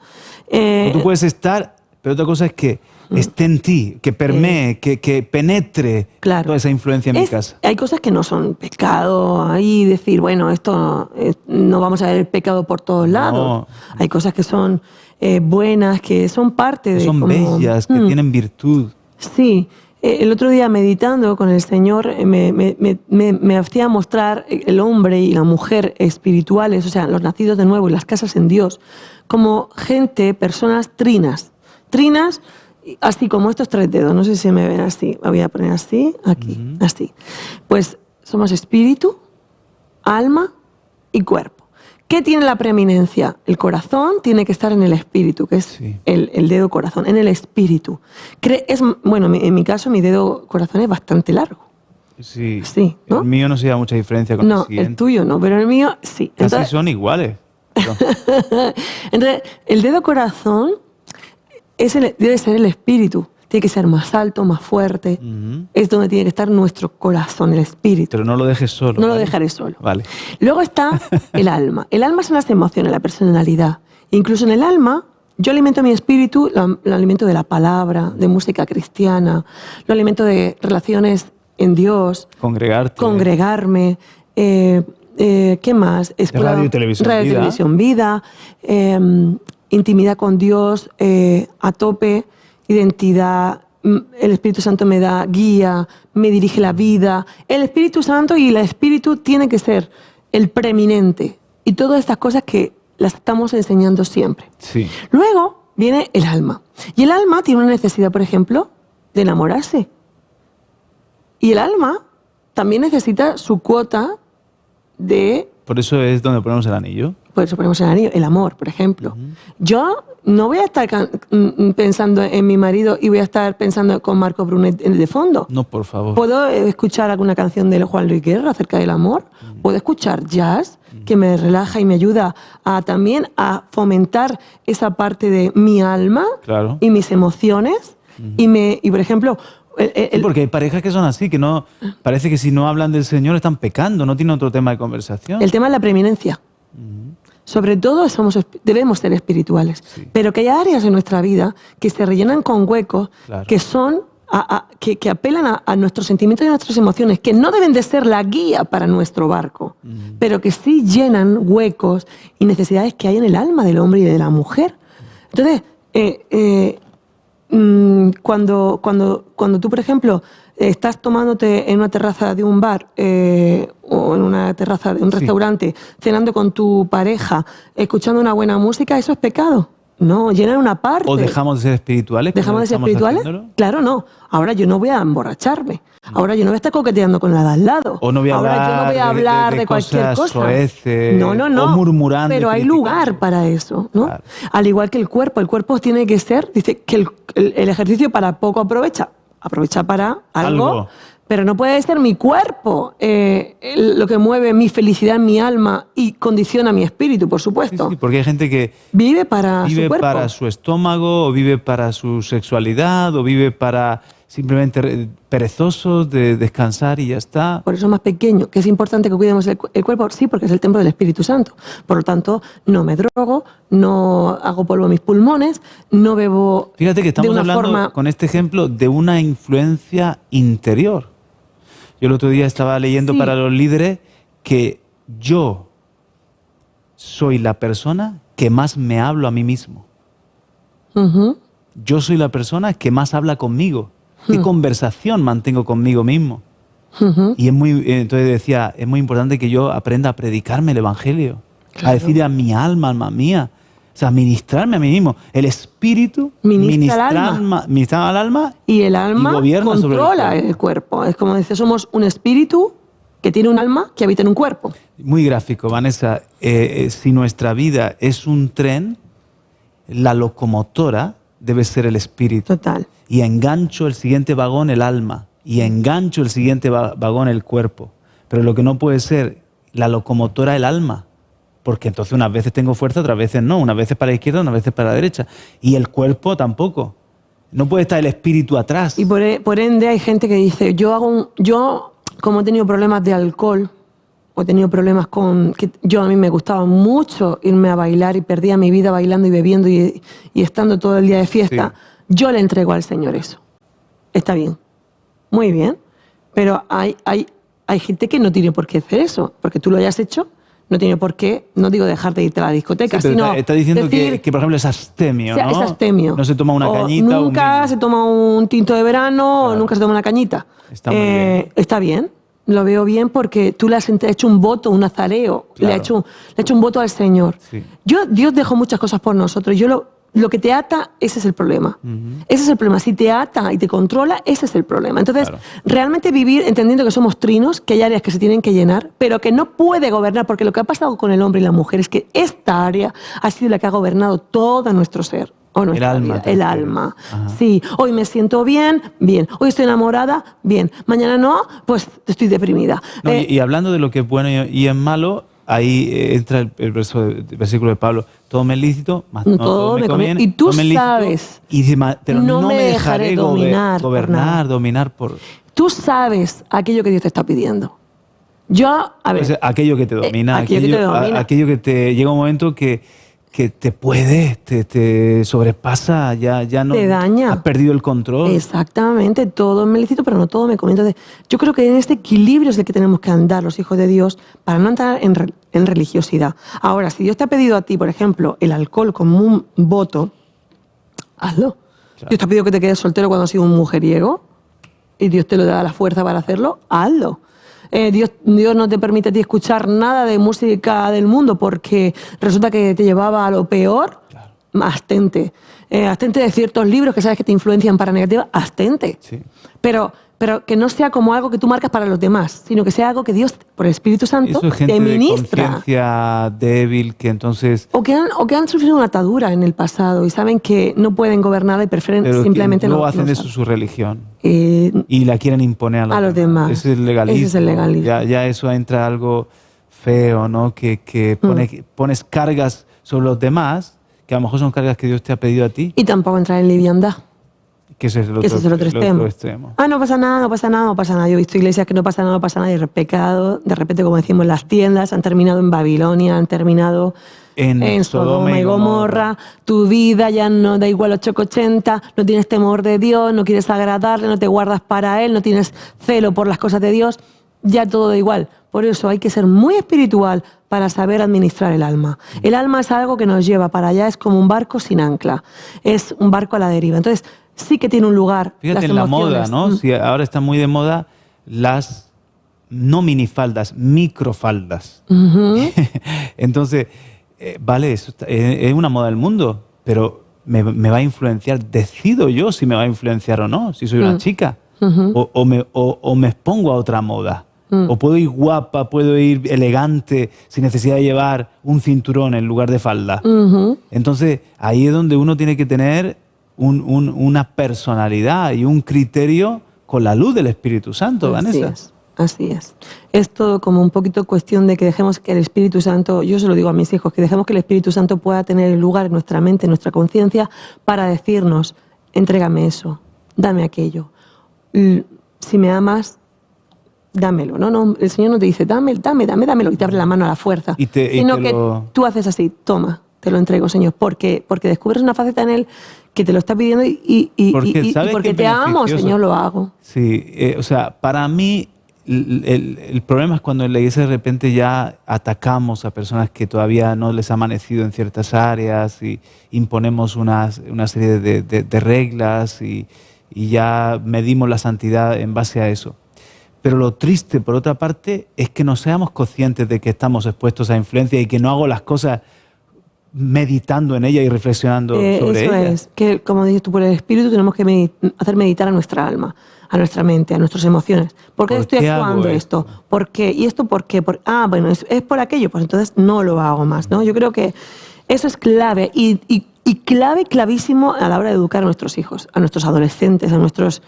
Tú puedes estar, pero otra cosa es que esté en ti, que permee, que penetre toda esa influencia en mi casa. Hay cosas que no son pecado, ahí decir, bueno, esto no vamos a ver el pecado por todos lados. Hay cosas que son buenas, que son parte de... Son bellas, que tienen virtud. Sí. El otro día meditando con el Señor me hacía mostrar el hombre y la mujer espirituales, o sea, los nacidos de nuevo y las casas en Dios, como personas trinas. Trinas, así como estos 3 dedos, no sé si me ven así, me voy a poner así, aquí, así. Pues somos espíritu, alma y cuerpo. ¿Qué tiene la preeminencia? El corazón tiene que estar en el espíritu, que es el dedo corazón, en el espíritu. En mi caso, mi dedo corazón es bastante largo. Sí, ¿no? El mío no se da mucha diferencia con el siguiente. No, el tuyo no, pero el mío sí. Casi son iguales. Entonces, el dedo corazón debe ser el espíritu. Tiene que ser más alto, más fuerte. Es donde tiene que estar nuestro corazón, el espíritu. Pero no lo dejes solo. No lo dejaré solo. Vale. Luego está el alma. El alma son las emociones, la personalidad. Incluso en el alma, yo alimento mi espíritu, lo alimento de la palabra, de música cristiana, lo alimento de relaciones en Dios. Congregarme. ¿Qué más? Radio y televisión vida. Intimidad con Dios a tope. Identidad, el Espíritu Santo me da guía, me dirige la vida. El Espíritu Santo y el Espíritu tiene que ser el preeminente. Y todas estas cosas que las estamos enseñando siempre. Sí. Luego viene el alma. Y el alma tiene una necesidad, por ejemplo, de enamorarse. Y el alma también necesita su cuota de... Por eso es donde ponemos el anillo. Por eso ponemos el anillo, el amor, por ejemplo. Yo no voy a estar pensando en mi marido y voy a estar pensando con Marco Brunet de fondo. No, por favor. ¿Puedo escuchar alguna canción de Juan Luis Guerra acerca del amor? ¿Puedo escuchar jazz que me relaja y me ayuda también a fomentar esa parte de mi alma y mis emociones? Y por ejemplo... porque hay parejas que son así, que no parece que si no hablan del Señor están pecando, no tienen otro tema de conversación. El tema es la preeminencia. Sobre todo debemos ser espirituales, pero que hay áreas en nuestra vida que se rellenan con huecos que son que apelan a nuestros sentimientos y a nuestras emociones, que no deben de ser la guía para nuestro barco, pero que sí llenan huecos y necesidades que hay en el alma del hombre y de la mujer. Entonces, cuando tú, por ejemplo, estás tomándote en una terraza de un bar o en una terraza de un restaurante, cenando con tu pareja, escuchando una buena música, ¿eso es pecado? No, llenan una parte. ¿O dejamos de ser espirituales? ¿Dejamos de ser espirituales? Claro, no. Ahora yo no voy a emborracharme. Ahora yo no voy a estar coqueteando con la de al lado. O no voy a Ahora yo no voy a hablar de cualquier cosa. Soeces, no. O murmurando. Pero hay lugar para eso, ¿no? Claro. Al igual que el cuerpo tiene que ser, dice que el ejercicio para poco aprovecha para algo. Pero no puede ser mi cuerpo lo que mueve mi felicidad en mi alma y condiciona mi espíritu, por supuesto. Sí, porque hay gente que vive para su cuerpo. Para su estómago, o vive para su sexualidad, o vive para simplemente perezosos de descansar y ya está. Por eso es más pequeño, que es importante que cuidemos el cuerpo, sí, porque es el templo del Espíritu Santo. Por lo tanto, no me drogo, no hago polvo en mis pulmones, no bebo. Fíjate que estamos de una hablando forma... con este ejemplo de una influencia interior. Yo el otro día estaba leyendo Sí. para los líderes que yo soy la persona que más me hablo a mí mismo. Ujú. Yo soy la persona que más habla conmigo. ¿Qué conversación mantengo conmigo mismo? Ujú. Y entonces decía, es muy importante que yo aprenda a predicarme el Evangelio, Claro. a decirle a mi alma mía, o sea, ministrarme a mí mismo. El Espíritu Ministra al alma. ministra al alma Y el alma y gobierna sobre el controla cuerpo. el cuerpo. Es como dice, somos un espíritu que tiene un alma que habita en un cuerpo. Muy gráfico, Vanessa. Si nuestra vida es un tren, la locomotora debe ser el espíritu. Total. Y engancho el siguiente vagón el alma. Y engancho el siguiente vagón el cuerpo. Pero lo que no puede ser la locomotora el alma. Porque entonces unas veces tengo fuerza, otras veces no. Unas veces para la izquierda, unas veces para la derecha. Y el cuerpo tampoco. No puede estar el espíritu atrás. Y por ende hay gente que dice, yo como he tenido problemas de alcohol, o he tenido problemas con... que a mí me gustaba mucho irme a bailar y perdía mi vida bailando y bebiendo y estando todo el día de fiesta. Sí. Yo le entrego al Señor eso. Está bien. Muy bien. Pero hay gente que no tiene por qué hacer eso. Porque tú lo hayas hecho, no tiene por qué, no digo dejar de irte a la discoteca, Sí, pero sino está diciendo decir, que, por ejemplo, es abstemio, ¿no? es abstemio. No se toma una O cañita. nunca se toma un tinto de verano, o nunca se toma una cañita. Está muy bien. Está bien. Lo veo bien porque tú le has hecho un voto, un nazareo, Claro. le has hecho un voto al Señor. Sí. Dios dejó muchas cosas por nosotros. Lo que te ata, ese es el problema. Ese es el problema. Si te ata y te controla, ese es el problema. Entonces, Claro. realmente vivir entendiendo que somos trinos, que hay áreas que se tienen que llenar, pero que no puede gobernar, porque lo que ha pasado con el hombre y la mujer es que esta área ha sido la que ha gobernado todo nuestro ser. O nuestra alma, vida, te el refieres. alma. Ajá. Sí, hoy me siento bien, bien. Hoy estoy enamorada, bien. Mañana no, pues estoy deprimida. No, y hablando de lo que es bueno y es malo, ahí entra el versículo de Pablo. Todo me es lícito, mas no todo me conviene. Y tú todo me es lícito, sabes, y dice, pero no no me me dejaré dejaré dominar por nada. dominar por... Tú sabes aquello que Dios te está pidiendo. Yo, a ver, O sea, aquello que te domina, aquello que te domina. aquello que te llega un momento que te puede, te sobrepasa, ya no Te daña. has perdido el control. Exactamente, todo me lícito, pero no todo me conviene. Entonces, yo creo que en este equilibrio es el que tenemos que andar los hijos de Dios para no entrar en religiosidad. Ahora, si Dios te ha pedido a ti, por ejemplo, el alcohol como un voto, hazlo. Claro. Dios te ha pedido que te quedes soltero cuando has sido un mujeriego y Dios te lo da la fuerza para hacerlo, hazlo. Dios no te permite a ti escuchar nada de música del mundo porque resulta que te llevaba a lo peor. Claro. Abstente. Abstente de ciertos libros que sabes que te influencian para negativa. Abstente. Sí. Pero que no sea como algo que tú marcas para los demás, sino que sea algo que Dios, por el Espíritu Santo, Eso es gente te de ministra. conciencia débil que entonces... O que han sufrido una atadura en el pasado y saben que no pueden gobernar y prefieren Pero simplemente luego no hacen de saben. eso su religión Eh, y la quieren imponer a los demás. Ese es el legalismo. Ese es el legalismo. Ya eso entra algo feo, ¿no? Que pones cargas sobre los demás, que a lo mejor son cargas que Dios te ha pedido a ti, y tampoco entrar en liviandad. que ese es el otro, Ese es el otro extremo. extremo. Ah, no pasa nada, no pasa nada, no pasa nada. Yo he visto iglesias que no pasa nada, no pasa nada. Y el pecado, de repente, como decimos, las tiendas han terminado en Babilonia, han terminado en Sodoma y Gomorra. Tu vida ya no da igual 8,80, no tienes temor de Dios, no quieres agradarle, no te guardas para Él, no tienes celo por las cosas de Dios. Ya todo da igual. Por eso hay que ser muy espiritual para saber administrar el alma. El alma es algo que nos lleva para allá, es como un barco sin ancla. Es un barco a la deriva. Entonces, sí que tiene un lugar. Fíjate las en la moda, emociones. ¿no? Si ahora está muy de moda las no minifaldas, microfaldas. Entonces, vale, eso es una moda del mundo, pero me va a influenciar. Decido yo si me va a influenciar o no, si soy una chica. O me expongo a otra moda. O puedo ir guapa, puedo ir elegante, sin necesidad de llevar un cinturón en lugar de falda. Entonces, ahí es donde uno tiene que tener una personalidad y un criterio con la luz del Espíritu Santo, Vanessa. Así es. Es todo como un poquito cuestión de que dejemos que el Espíritu Santo, yo se lo digo a mis hijos, que dejemos que el Espíritu Santo pueda tener lugar en nuestra mente, en nuestra conciencia, para decirnos, entrégame eso, dame aquello. si me amas, dámelo. No, el Señor no te dice, dámelo, y te abre la mano a la fuerza. Sino que tú haces así, toma, te lo entrego, Señor, porque descubres una faceta en Él que te lo está pidiendo y porque te amo, Señor, lo hago. Sí, o sea, para mí el problema es cuando en la iglesia de repente ya atacamos a personas que todavía no les ha amanecido en ciertas áreas y imponemos una serie de reglas y ya medimos la santidad en base a eso. Pero lo triste, por otra parte, es que no seamos conscientes de que estamos expuestos a influencia y que no hago las cosas meditando en ella y reflexionando sobre ella. Eso es, que como dices tú, por el Espíritu tenemos que hacer meditar a nuestra alma, a nuestra mente, a nuestras emociones. ¿Por qué estoy actuando esto? ¿Por qué? ¿Y esto por qué? Bueno, es por aquello, pues entonces no lo hago más, ¿no? Yo creo que eso es clave y clavísimo a la hora de educar a nuestros hijos, a nuestros adolescentes, a nuestros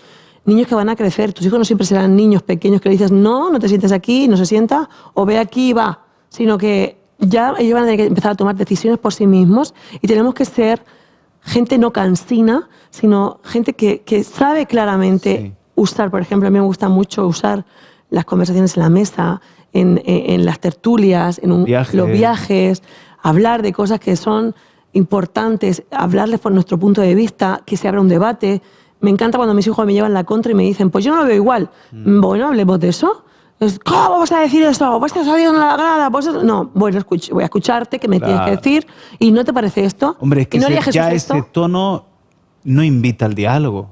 niños que van a crecer. Tus hijos no siempre serán niños pequeños que le dices, no te sientes aquí, no se sienta, o ve aquí y va, sino que ya ellos van a tener que empezar a tomar decisiones por sí mismos y tenemos que ser gente no cansina, sino gente que sabe claramente usar. Por ejemplo, a mí me gusta mucho usar las conversaciones en la mesa, en las tertulias, los viajes, hablar de cosas que son importantes, hablarles por nuestro punto de vista, que se abra un debate. Me encanta cuando mis hijos me llevan la contra y me dicen, pues yo no lo veo igual. Bueno, hablemos de eso. ¿Cómo vas a decir eso? ¿Pues estás saliendo en la grada? No, voy a escucharte, que me tienes que decir, y ¿no te parece esto? Hombre, es que ¿no ese tono no invita al diálogo,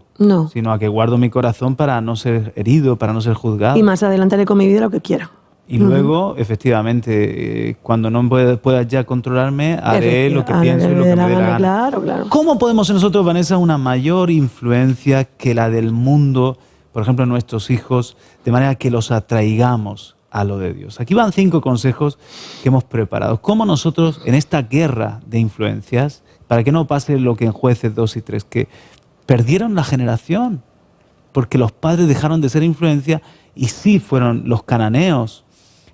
sino a que guardo mi corazón para no ser herido, para no ser juzgado. Y más adelante haré con mi vida lo que quiero. Y luego, efectivamente, cuando no puedas ya controlarme, haré lo que pienso y lo que me dé la gana. Claro. ¿Cómo podemos nosotros, Vanessa, una mayor influencia que la del mundo, por ejemplo, en nuestros hijos, de manera que los atraigamos a lo de Dios? Aquí van 5 consejos que hemos preparado. ¿Cómo nosotros, en esta guerra de influencias, para que no pase lo que en Jueces 2 y 3, que perdieron la generación, porque los padres dejaron de ser influencia y sí fueron los cananeos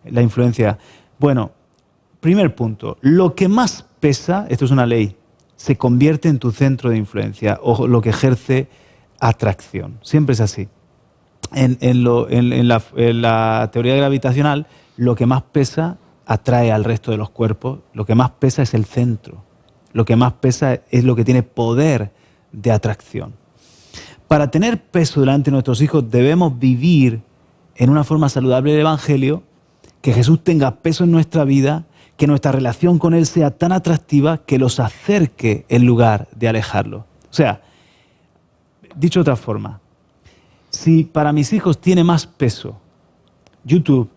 la influencia? Bueno, primer punto, lo que más pesa, esto es una ley, se convierte en tu centro de influencia o lo que ejerce atracción. Siempre es así. En la teoría gravitacional, lo que más pesa atrae al resto de los cuerpos, lo que más pesa es el centro, lo que más pesa es lo que tiene poder de atracción. Para tener peso delante de nuestros hijos debemos vivir en una forma saludable el Evangelio, que Jesús tenga peso en nuestra vida, que nuestra relación con Él sea tan atractiva que los acerque en lugar de alejarlo. O sea, dicho de otra forma, si para mis hijos tiene más peso YouTube,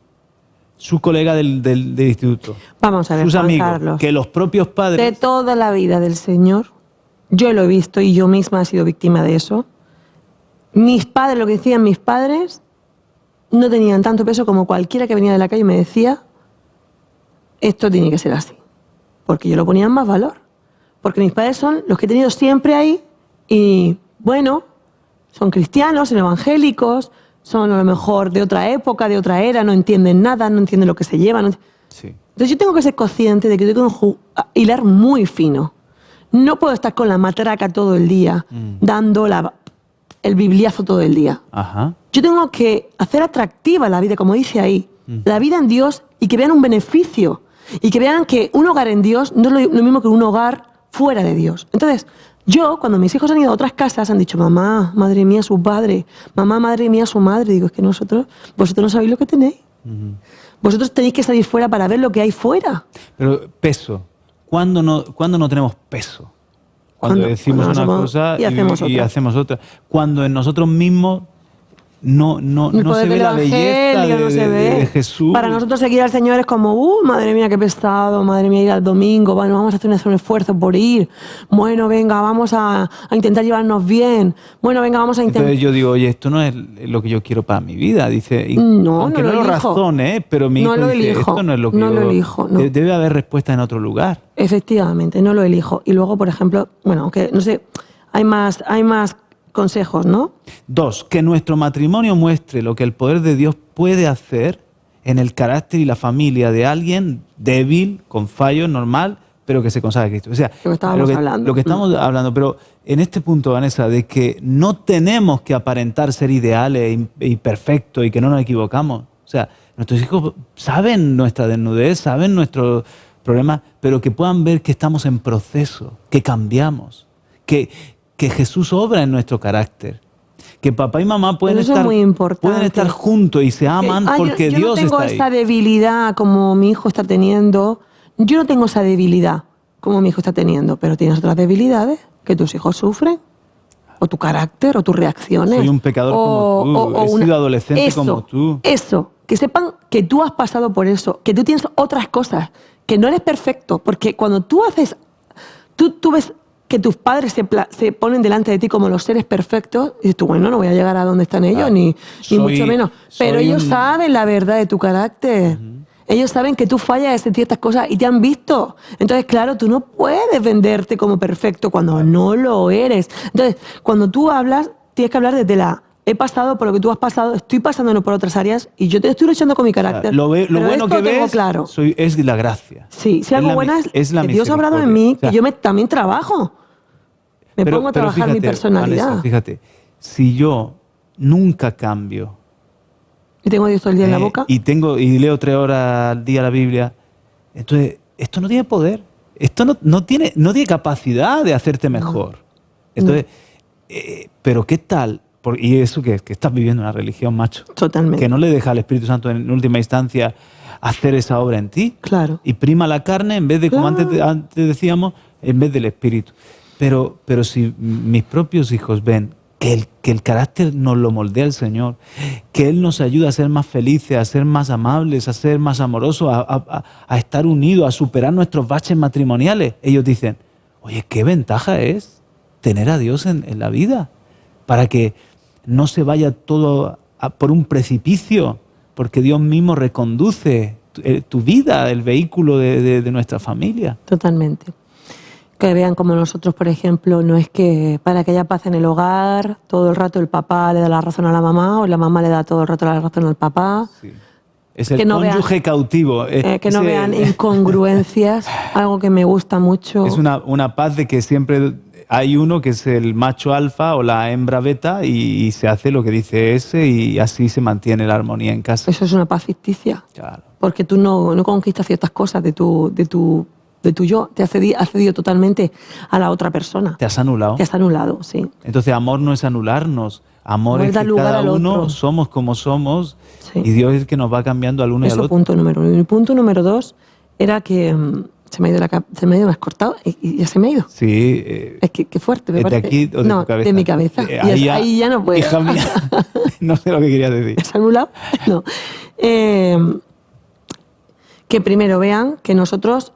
su colega del instituto, vamos a ver, sus amigos, Carlos, que los propios padres... De toda la vida del Señor, yo lo he visto y yo misma he sido víctima de eso. Mis padres, lo que decían mis padres, no tenían tanto peso como cualquiera que venía de la calle y me decía, esto tiene que ser así. Porque yo lo ponía en más valor. Porque mis padres son los que he tenido siempre ahí y, bueno, son cristianos, son evangélicos, son a lo mejor de otra época, de otra era, no entienden nada, no entienden lo que se lleva. Sí. Entonces yo tengo que ser consciente de que yo tengo que hilar muy fino. No puedo estar con la matraca todo el día, dando el bibliazo todo el día. Ajá. Yo tengo que hacer atractiva la vida, como dice ahí, la vida en Dios, y que vean un beneficio, y que vean que un hogar en Dios no es lo mismo que un hogar fuera de Dios. Entonces, yo, cuando mis hijos han ido a otras casas, han dicho, mamá, madre mía, su padre, mamá, madre mía, su madre. Digo, es que vosotros no sabéis lo que tenéis. Vosotros tenéis que salir fuera para ver lo que hay fuera. Pero peso, ¿cuándo no tenemos peso? Cuando decimos una cosa y hacemos otra. Cuando en nosotros mismos no se ve la belleza de Jesús. Para nosotros seguir al Señor es como, madre mía, qué pesado, madre mía, ir al domingo, bueno, vamos a hacer un esfuerzo por ir. Bueno, venga, vamos a intentar llevarnos bien. Bueno, venga, vamos a intentar... Entonces yo digo, oye, esto no es lo que yo quiero para mi vida. Dice, aunque no lo razone, pero mi hijo dice, esto no es lo que yo... lo elijo, no. Debe haber respuesta en otro lugar. Efectivamente, no lo elijo. Y luego, por ejemplo, bueno, aunque no sé, hay más consejos, ¿no? 2, que nuestro matrimonio muestre lo que el poder de Dios puede hacer en el carácter y la familia de alguien débil, con fallos, normal, pero que se consagra a Cristo. O sea, lo que estábamos hablando. Lo que estamos hablando, pero en este punto, Vanessa, de que no tenemos que aparentar ser ideales y perfectos y que no nos equivocamos. O sea, nuestros hijos saben nuestra desnudez, saben nuestros problemas, pero que puedan ver que estamos en proceso, que cambiamos, que Jesús obra en nuestro carácter. Que papá y mamá pueden estar juntos y se aman porque Dios está ahí. Yo no tengo esa debilidad como mi hijo está teniendo. Yo no tengo esa debilidad como mi hijo está teniendo, pero tienes otras debilidades que tus hijos sufren, o tu carácter, o tus reacciones. Soy un pecador como tú, he sido adolescente como tú. Eso, que sepan que tú has pasado por eso, que tú tienes otras cosas, que no eres perfecto, porque cuando tú haces, tú ves que tus padres se ponen delante de ti como los seres perfectos, y dices tú, bueno, no voy a llegar a donde están ellos, ni mucho menos. Pero ellos saben la verdad de tu carácter. Ellos saben que tú fallas en ciertas cosas y te han visto. Entonces, claro, tú no puedes venderte como perfecto cuando no lo eres. Entonces, cuando tú hablas, tienes que hablar desde he pasado por lo que tú has pasado, estoy pasando por otras áreas y yo te estoy luchando con mi carácter. Lo bueno que ves claro. Es la gracia. Sí, si algo bueno es que Dios ha obrado en mí, que yo también trabajo. Me pongo a trabajar mi personalidad. Vanessa, fíjate, si yo nunca cambio y tengo Dios todo el día en la boca y leo 3 horas al día la Biblia, entonces esto no tiene poder, esto no tiene capacidad de hacerte mejor. Entonces, pero ¿qué tal? Y eso que estás viviendo una religión, macho. Totalmente. Que no le deja al Espíritu Santo en última instancia hacer esa obra en ti. Claro. Y prima la carne en vez de, como antes decíamos, en vez del Espíritu. Pero si mis propios hijos ven que el carácter nos lo moldea el Señor, que Él nos ayuda a ser más felices, a ser más amables, a ser más amorosos, a estar unidos, a superar nuestros baches matrimoniales, ellos dicen, oye, qué ventaja es tener a Dios en la vida, para que no se vaya todo por un precipicio, porque Dios mismo reconduce tu vida, el vehículo de nuestra familia. Totalmente. Que vean como nosotros, por ejemplo, no es que para que haya paz en el hogar, todo el rato el papá le da la razón a la mamá o la mamá le da todo el rato la razón al papá. Sí. Es el cónyuge cautivo. Que no vean incongruencias, algo que me gusta mucho. Es una paz de que siempre hay uno que es el macho alfa o la hembra beta y se hace lo que dice ese y así se mantiene la armonía en casa. Eso es una paz ficticia. Claro. Porque tú no conquistas ciertas cosas de tu yo, te has cedido totalmente a la otra persona. Te has anulado. Te has anulado, sí. Entonces amor no es anularnos, amor es que cada uno somos como somos, sí. Y Dios es el que nos va cambiando al uno y al otro. Eso, punto número 1. Y punto número 2 era que se me ha ido, me has cortado y ya se me ha ido. Sí. Es que qué fuerte, me parece. ¿De aquí o de tu cabeza? De mi cabeza. Ahí ya no puedo. Hija mía, no sé lo que querías decir. ¿Has anulado? No. Que primero vean que nosotros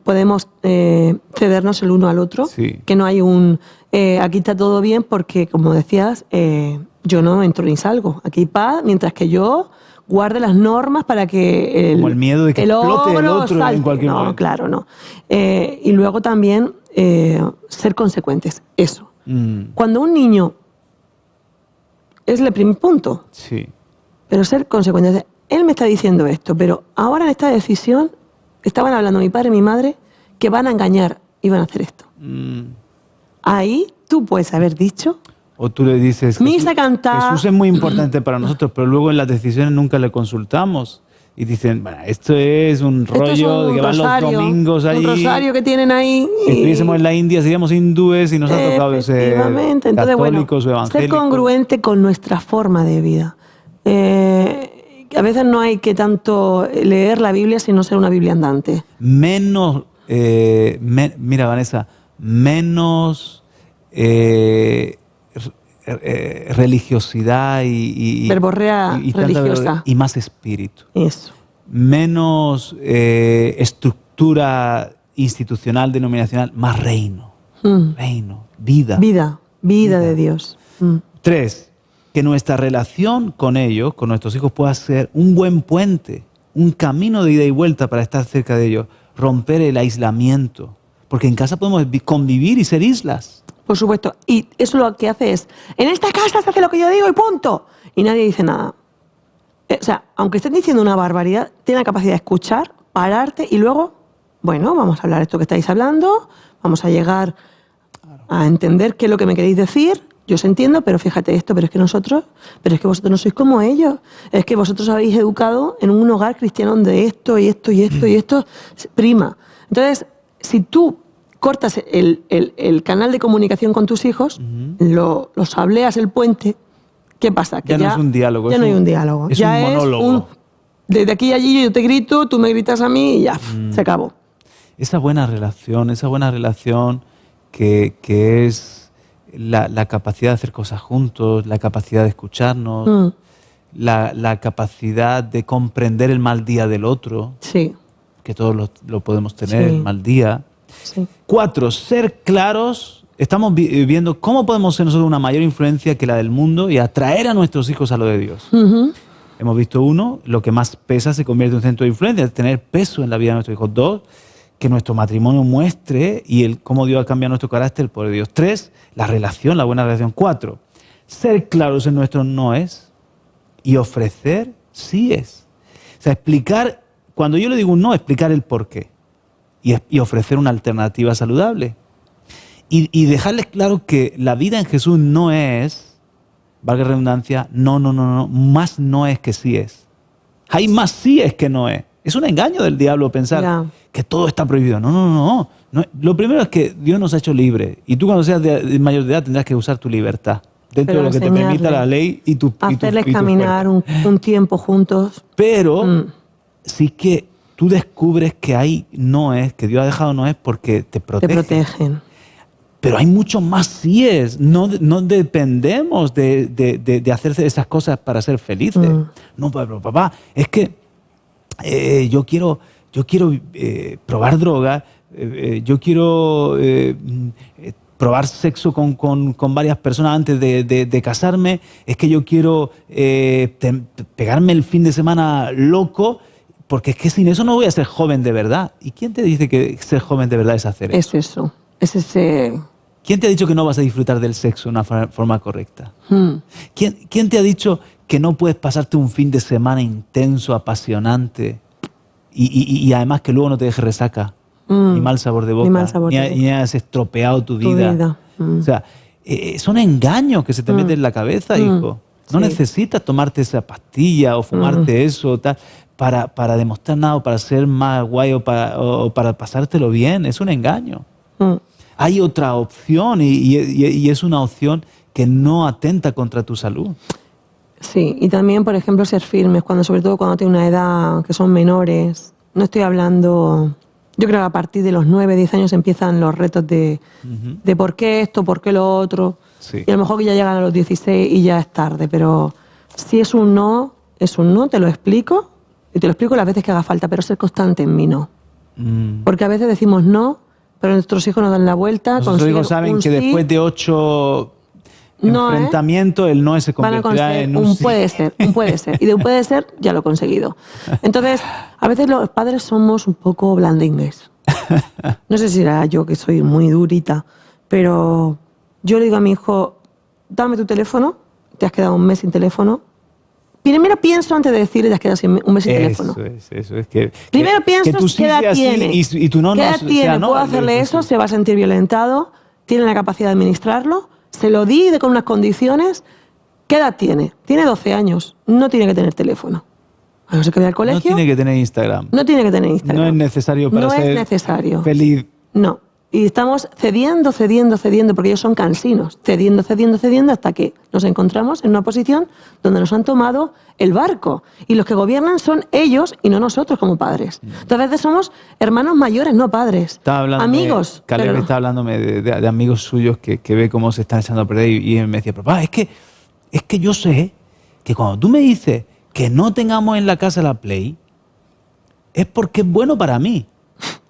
podemos cedernos el uno al otro, sí. Que no hay aquí está todo bien porque, como decías, yo no entro ni salgo. Aquí hay paz, mientras que yo guarde las normas para que como el miedo de que explote el otro salte en cualquier momento. No, claro, no. Y luego también ser consecuentes, eso. Cuando un niño es el primer punto, sí. Pero ser consecuentes. Él me está diciendo esto, pero ahora en esta decisión estaban hablando mi padre y mi madre que van a engañar y van a hacer esto. Ahí tú puedes haber dicho... O tú le dices, Jesús es muy importante para nosotros, pero luego en las decisiones nunca le consultamos. Y dicen, bueno, esto es un rollo de que van los domingos allí. Un rosario que tienen ahí. Si estuviésemos en la India seríamos hindúes y nos ha tocado ser católicos o evangélicos. Ser congruente con nuestra forma de vida. A veces no hay que tanto leer la Biblia sino ser una Biblia andante. Menos, mira Vanessa, menos religiosidad y verborrea religiosa. Y más espíritu. Eso. Menos estructura institucional, denominacional, más reino. Reino, vida. Vida de Dios. 3. Que nuestra relación con ellos, con nuestros hijos, pueda ser un buen puente, un camino de ida y vuelta para estar cerca de ellos, romper el aislamiento. Porque en casa podemos convivir y ser islas. Por supuesto. Y eso lo que hace es, en esta casa se hace lo que yo digo y punto. Y nadie dice nada. O sea, aunque estén diciendo una barbaridad, tiene la capacidad de escuchar, pararte y luego bueno, vamos a hablar esto que estáis hablando, vamos a llegar a entender qué es lo que me queréis decir. Yo os entiendo, pero fíjate esto, pero es que vosotros no sois como ellos. Es que vosotros habéis educado en un hogar cristiano donde esto y esto y esto y esto prima. Entonces, si tú cortas el canal de comunicación con tus hijos, los sableas el puente, ¿qué pasa? Que ya no es un diálogo. Ya no hay un diálogo. Es ya un monólogo. Desde aquí a allí yo te grito, tú me gritas a mí y ya, se acabó. Esa buena relación que es la capacidad de hacer cosas juntos, la capacidad de escucharnos, la capacidad de comprender el mal día del otro, sí, que todos lo podemos tener, sí, el mal día. Sí. 4, ser claros. Estamos viendo cómo podemos ser nosotros una mayor influencia que la del mundo y atraer a nuestros hijos a lo de Dios. Hemos visto 1, lo que más pesa se convierte en un centro de influencia, tener peso en la vida de nuestros hijos. 2, que nuestro matrimonio muestre cómo Dios ha cambiado nuestro carácter por Dios. 3, la relación, la buena relación. 4, ser claros en nuestros noes y ofrecer síes. O sea, explicar, cuando yo le digo un no, explicar el por qué y ofrecer una alternativa saludable. Y dejarles claro que la vida en Jesús no es, valga la redundancia, no, más no es que sí es. Hay más sí es que no es. Es un engaño del diablo pensar que todo está prohibido. No. Lo primero es que Dios nos ha hecho libres. Y tú cuando seas de mayor de edad tendrás que usar tu libertad. Dentro de lo que te permita la ley y tu hacerles caminar un tiempo juntos. Pero sí que tú descubres que hay noes, que Dios ha dejado noes porque te protegen. Te protegen. Pero hay mucho más síes. No dependemos de hacer esas cosas para ser felices. No, pero papá, es que yo quiero probar droga, yo quiero probar sexo con varias personas antes de casarme, es que yo quiero pegarme el fin de semana loco, porque es que sin eso no voy a ser joven de verdad. ¿Y quién te dice que ser joven de verdad es hacer eso? Es eso, es ese... ¿Quién te ha dicho que no vas a disfrutar del sexo de una forma correcta? ¿Quién te ha dicho que no puedes pasarte un fin de semana intenso, apasionante y además que luego no te deje resaca, ni mal sabor de boca, ni has estropeado tu vida? O sea, son engaños que se te meten en la cabeza, hijo. No necesitas tomarte esa pastilla o fumarte eso tal, para demostrar nada o para ser más guay o para pasártelo bien. Es un engaño. Hay otra opción y es una opción que no atenta contra tu salud. Sí, y también, por ejemplo, ser firmes, sobre todo cuando tienen una edad que son menores. No estoy hablando... Yo creo que a partir de los 9, 10 años empiezan los retos de por qué esto, por qué lo otro. Sí. Y a lo mejor que ya llegan a los 16 y ya es tarde, pero si es un no, te lo explico, y te lo explico las veces que haga falta, pero ser constante en mi no. Porque a veces decimos no, pero nuestros hijos nos dan la vuelta. Nuestros hijos saben que después de 8 enfrentamientos, el no se convertirá en un sí. Puede ser. Y de un puede ser, ya lo he conseguido. Entonces, a veces los padres somos un poco blandingues. No sé si era yo que soy muy durita, pero yo le digo a mi hijo, dame tu teléfono, te has quedado un mes sin teléfono. Primero pienso antes de decirle, te has quedado un mes sin teléfono. Eso es que... Primero pienso que qué edad tiene. Y tú no... ¿Qué edad tiene? ¿Puedo hacerle eso? ¿Se va a sentir violentado? ¿Tiene la capacidad de administrarlo? Se lo di con unas condiciones. ¿Qué edad tiene? Tiene 12 años. No tiene que tener teléfono. A no ser que vaya al colegio. No tiene que tener Instagram. No tiene que tener Instagram. No es necesario para ser feliz. No. Y estamos cediendo, porque ellos son cansinos. Cediendo, hasta que nos encontramos en una posición donde nos han tomado el barco. Y los que gobiernan son ellos y no nosotros como padres. Entonces, a veces somos hermanos mayores, no padres. Amigos. Caleb está hablándome de amigos suyos que ve cómo se están echando a perder y me decía, papá, es que yo sé que cuando tú me dices que no tengamos en la casa la Play, es porque es bueno para mí.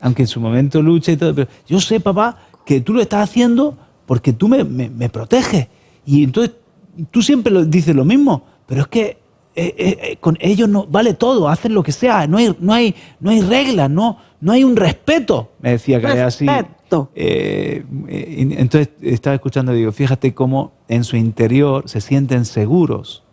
Aunque en su momento lucha y todo, pero yo sé, papá, que tú lo estás haciendo porque tú me proteges. Y entonces tú siempre dices lo mismo, pero es que con ellos no vale todo, hacen lo que sea, no hay reglas, no hay un respeto, me decía que era así. Entonces estaba escuchando y digo, fíjate cómo en su interior se sienten seguros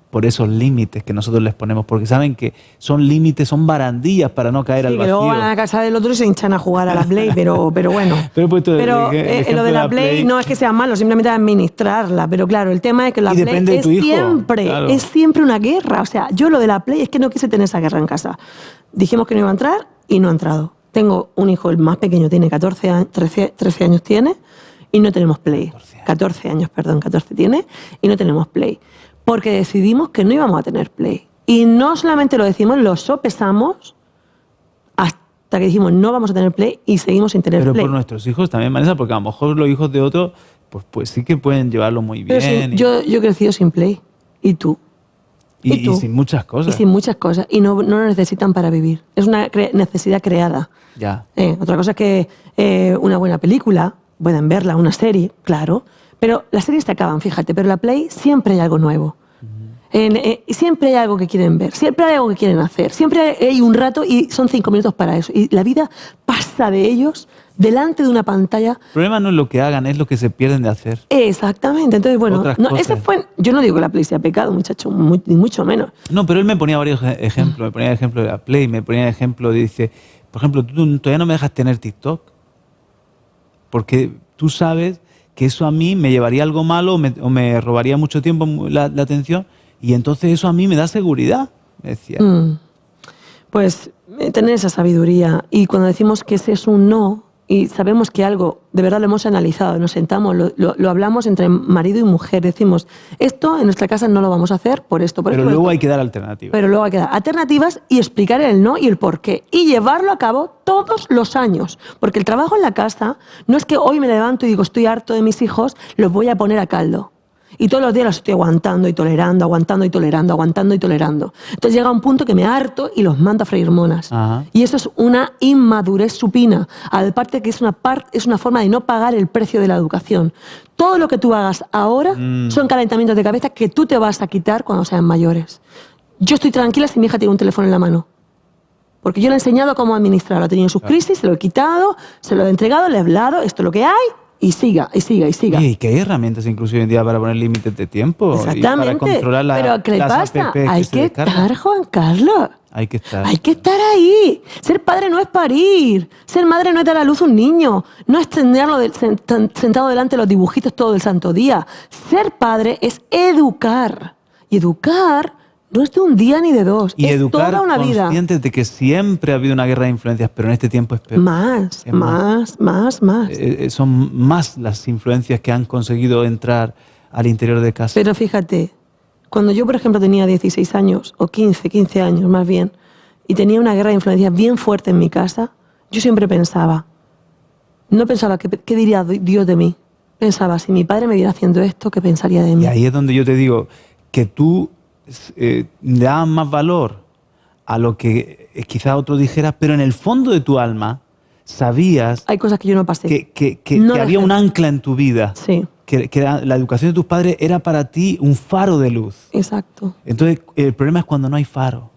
por esos límites que nosotros les ponemos, porque saben que son límites, son barandillas para no caer al vacío. Sí, que luego van a la casa del otro y se hinchan a jugar a la Play, pero bueno. Pero lo de la Play no es que sea malo, simplemente administrarla. Pero claro, el tema es que la Play es siempre una guerra. O sea, yo lo de la Play es que no quise tener esa guerra en casa. Dijimos que no iba a entrar y no ha entrado. Tengo un hijo, el más pequeño, tiene 13 años tiene, y no tenemos Play. 14 años, 14 tiene, y no tenemos Play. Porque decidimos que no íbamos a tener Play. Y no solamente lo decimos, lo sopesamos hasta que dijimos no vamos a tener Play y seguimos sin tener Play. Pero por nuestros hijos también, Vanessa, porque a lo mejor los hijos de otros, pues sí que pueden llevarlo muy bien. Sí, yo he crecido sin Play. ¿Y tú? Y sin muchas cosas. Y sin muchas cosas. Y no lo necesitan para vivir. Es una necesidad creada. Ya. Otra cosa es que una buena película, pueden verla, una serie, claro. Pero las series te acaban, fíjate. Pero la Play siempre hay algo nuevo. Siempre hay algo que quieren ver. Siempre hay algo que quieren hacer. Siempre hay un rato y son 5 minutos para eso. Y la vida pasa de ellos delante de una pantalla. El problema no es lo que hagan, es lo que se pierden de hacer. Exactamente. Entonces, bueno, yo no digo que la Play sea pecado, muchacho, ni mucho menos. No, pero él me ponía varios ejemplos. Me ponía el ejemplo de la Play, me ponía el ejemplo dice, por ejemplo, tú todavía no me dejas tener TikTok. Porque tú sabes que eso a mí me llevaría a algo malo o me robaría mucho tiempo la atención. Y entonces eso a mí me da seguridad, me decía. Pues tener esa sabiduría. Y cuando decimos que ese es un no, y sabemos que algo, de verdad lo hemos analizado, nos sentamos, lo hablamos entre marido y mujer, decimos, esto en nuestra casa no lo vamos a hacer por esto, por Pero esto. Luego hay que dar alternativas. Pero luego hay que dar alternativas y explicar el no y el por qué. Y llevarlo a cabo todos los años. Porque el trabajo en la casa no es que hoy me levanto y digo, estoy harto de mis hijos, los voy a poner a caldo. Y todos los días los estoy aguantando y tolerando, aguantando y tolerando, aguantando y tolerando. Entonces llega un punto que me harto y los mando a freír monas. Ajá. Y eso es una inmadurez supina. Aparte que es una forma de no pagar el precio de la educación. Todo lo que tú hagas ahora son calentamientos de cabeza que tú te vas a quitar cuando sean mayores. Yo estoy tranquila si mi hija tiene un teléfono en la mano. Porque yo le he enseñado cómo administrarlo. Ha tenido sus crisis, se lo he quitado, se lo he entregado, le he hablado, esto es lo que hay. Y siga, y siga, y siga. Y que hay herramientas incluso hoy en día para poner límites de tiempo. Exactamente. Y para controlar Pero ¿qué le pasa? Hay que estar, Juan Carlos. Hay que estar. Hay que estar ahí. Ser padre no es parir. Ser madre no es dar a luz un niño. No es tenerlo sentado delante de los dibujitos todo el santo día. Ser padre es educar. Y educar no es de un día ni de dos. Y es educar toda una vida. conscientes de que siempre ha habido una guerra de influencias, pero en este tiempo es peor. Más. Son más las influencias que han conseguido entrar al interior de casa. Pero fíjate, cuando yo, por ejemplo, tenía 16 años, o 15 años más bien, y tenía una guerra de influencias bien fuerte en mi casa, yo siempre pensaba, no pensaba qué diría Dios de mí. Pensaba, si mi padre me viera haciendo esto, ¿qué pensaría de mí? Y ahí es donde yo te digo que tú le dabas más valor a lo que quizá otro dijera, pero en el fondo de tu alma sabías hay cosas que yo no pasé. que había un ancla en tu vida. Sí. Que la educación de tus padres era para ti un faro de luz. Exacto. Entonces, el problema es cuando no hay faro.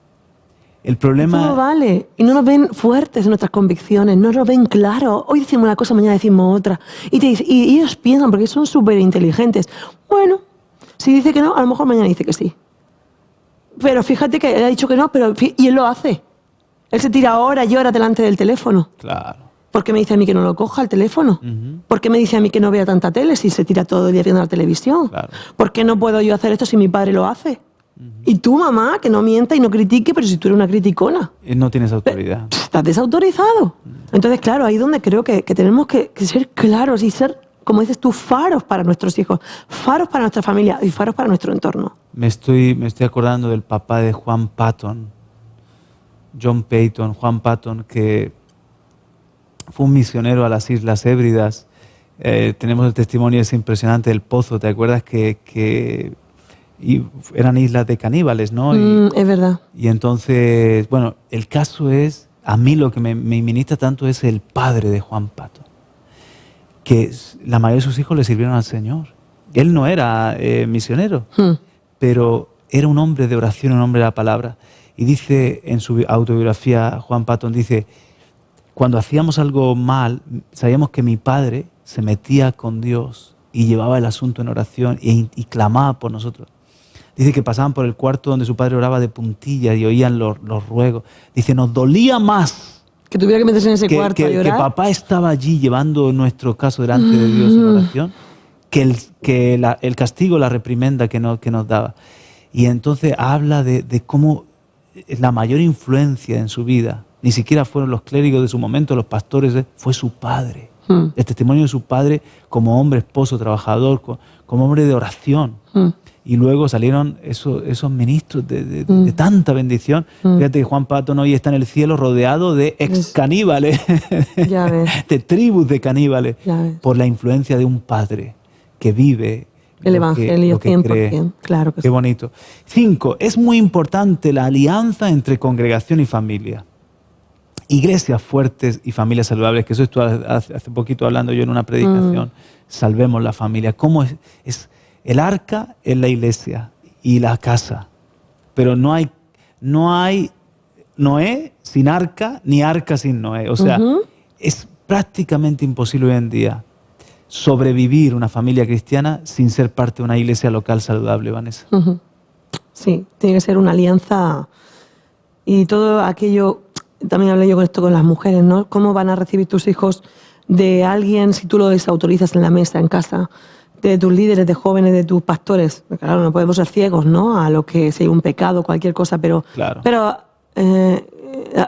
El problema... Esto no vale. Y no nos ven fuertes en nuestras convicciones, no nos ven claros. Hoy decimos una cosa, mañana decimos otra. Y ellos piensan, porque son súper inteligentes. Bueno, si dice que no, a lo mejor mañana dice que sí. Pero fíjate que él ha dicho que no, y él lo hace. Él se tira horas y horas delante del teléfono. Claro. ¿Por qué me dice a mí que no lo coja el teléfono? ¿Por qué me dice a mí que no vea tanta tele si se tira todo el día viendo la televisión? Claro. ¿Por qué no puedo yo hacer esto si mi padre lo hace? Y tú, mamá, que no mienta y no critique, pero si tú eres una criticona. No tienes autoridad. Estás desautorizado. Entonces, claro, ahí es donde creo que tenemos que ser claros y ser, como dices tú, faros para nuestros hijos, faros para nuestra familia y faros para nuestro entorno. Me estoy acordando del papá de Juan Patton, John Payton, Juan Patton, que fue un misionero a las Islas Hébridas. Tenemos el testimonio ese impresionante del pozo. ¿Te acuerdas que eran islas de caníbales, ¿no? Es verdad. Y entonces, bueno, el caso es, a mí lo que me ministra tanto es el padre de Juan Patton, que la mayoría de sus hijos le sirvieron al Señor. Él no era misionero, pero era un hombre de oración, un hombre de la palabra. Y dice en su autobiografía, Juan Patton dice, cuando hacíamos algo mal, sabíamos que mi padre se metía con Dios y llevaba el asunto en oración y clamaba por nosotros. Dice que pasaban por el cuarto donde su padre oraba de puntillas y oían los ruegos. Dice, nos dolía más Que tuviera que meterse en ese cuarto a que llorar. papá estaba allí llevando nuestro caso delante de Dios en oración, que el castigo, la reprimenda que nos daba. Y entonces habla de cómo la mayor influencia en su vida, ni siquiera fueron los clérigos de su momento, los pastores, fue su padre. El testimonio de su padre como hombre, esposo, trabajador, como hombre de oración. Y luego salieron esos ministros de tanta bendición. Fíjate que Juan Patton hoy está en el cielo rodeado de ex caníbales, Ya ves. de tribus de caníbales, Ya ves. por la influencia de un padre que vive El Evangelio, lo que 100%. cree. Claro que Qué sí. bonito. 5. Es muy importante la alianza entre congregación y familia. Iglesias fuertes y familias saludables, que eso estuve hace poquito hablando yo en una predicación. Salvemos la familia. ¿Cómo es? El arca es la iglesia y la casa. Pero no hay Noé sin arca, ni arca sin Noé. O sea, es prácticamente imposible hoy en día sobrevivir una familia cristiana sin ser parte de una iglesia local saludable, Vanessa. Sí, tiene que ser una alianza y todo aquello, también hablé yo con esto con las mujeres, ¿no? ¿Cómo van a recibir tus hijos de alguien si tú lo desautorizas en la mesa, en casa, de tus líderes, de jóvenes, de tus pastores? Claro, no podemos ser ciegos, ¿no? A lo que sea un pecado, cualquier cosa, pero Claro.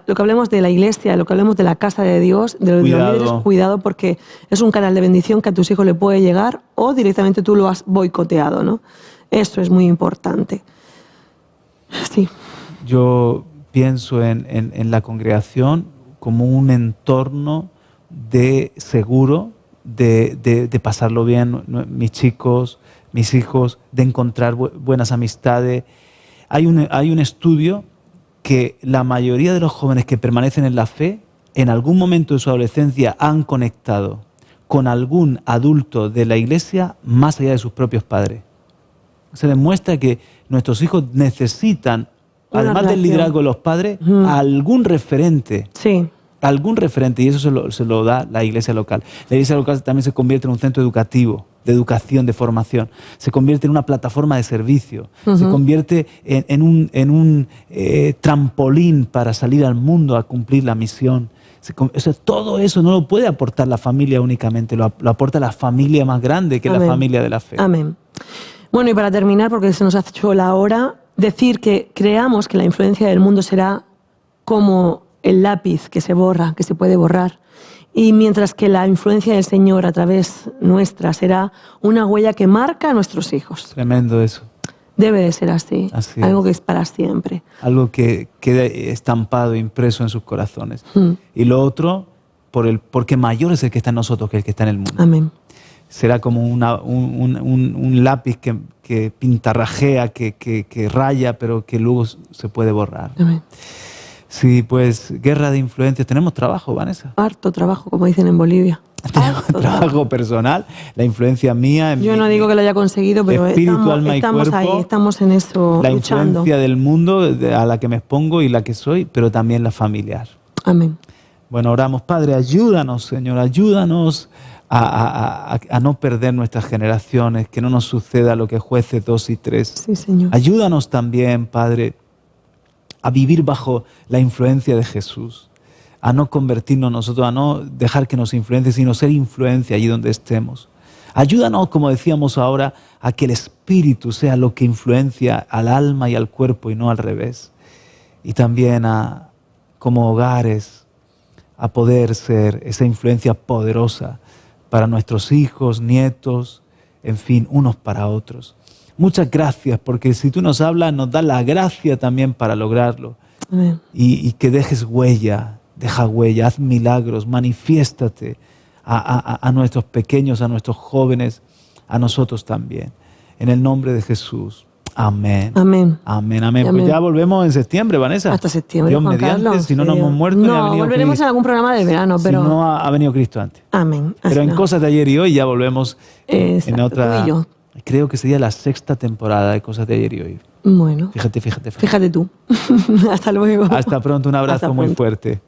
Lo que hablemos de la iglesia, lo que hablemos de la casa de Dios, de los líderes, cuidado, porque es un canal de bendición que a tus hijos le puede llegar o directamente tú lo has boicoteado, ¿no? Eso es muy importante. Sí. Yo pienso en la congregación como un entorno de seguro, de pasarlo bien, mis chicos, mis hijos, de encontrar buenas amistades. Hay un estudio que la mayoría de los jóvenes que permanecen en la fe, en algún momento de su adolescencia han conectado con algún adulto de la iglesia más allá de sus propios padres. Se demuestra que nuestros hijos necesitan, además del liderazgo de los padres, algún referente. Sí. Algún referente, y eso se lo da la iglesia local. La iglesia local también se convierte en un centro educativo, de educación, de formación. Se convierte en una plataforma de servicio. Se convierte en un trampolín para salir al mundo a cumplir la misión. Todo eso no lo puede aportar la familia únicamente, lo aporta la familia más grande, que es la familia de la fe. Amén. Bueno, y para terminar, porque se nos ha hecho la hora, decir que creamos que la influencia del mundo será como el lápiz que se borra, que se puede borrar. Y mientras que la influencia del Señor a través nuestra será una huella que marca a nuestros hijos. Tremendo eso. Debe de ser así. Así algo es. que es para siempre. Algo que quede estampado, impreso en sus corazones. Y lo otro, porque mayor es el que está en nosotros que el que está en el mundo. Amén. Será como un lápiz que pintarrajea, que raya, pero que luego se puede borrar. Amén. Sí, pues guerra de influencias. Tenemos trabajo, Vanessa. Harto trabajo, como dicen en Bolivia. Tenemos trabajo personal, la influencia mía. Yo no digo que lo haya conseguido, pero espíritu, alma y estamos cuerpo, ahí, estamos en eso, la luchando. influencia del mundo a la que me expongo y la que soy, pero también la familiar. Amén. Bueno, oramos. Padre, ayúdanos, Señor, ayúdanos a no perder nuestras generaciones, que no nos suceda lo que Jueces 2 y 3. Sí, Señor. Ayúdanos también, Padre, a vivir bajo la influencia de Jesús, a no convertirnos nosotros, a no dejar que nos influencie, sino ser influencia allí donde estemos. Ayúdanos, como decíamos ahora, a que el Espíritu sea lo que influencia al alma y al cuerpo y no al revés. Y también como hogares, a poder ser esa influencia poderosa para nuestros hijos, nietos, en fin, unos para otros. Muchas gracias, porque si tú nos hablas, nos das la gracia también para lograrlo. Amén. Y que dejes huella, deja huella, haz milagros, manifiéstate a nuestros pequeños, a nuestros jóvenes, a nosotros también. En el nombre de Jesús. Amén. Amén. Amén, amén. Amén. Pues ya volvemos en septiembre, Vanessa. Hasta septiembre, Dios Juan mediante, Carlos. si no nos hemos muerto ni ha No, venido volveremos Cristo. en algún programa del verano, pero... Si no ha venido Cristo antes. Amén. Pero en Así Cosas de Ayer y Hoy ya volvemos en Exacto, otra... tú y yo. Creo que sería la 6ª temporada de Cosas de Ayer y Hoy. Bueno, Fíjate. fíjate tú. Hasta luego. Hasta pronto, un abrazo Hasta muy pronto. fuerte.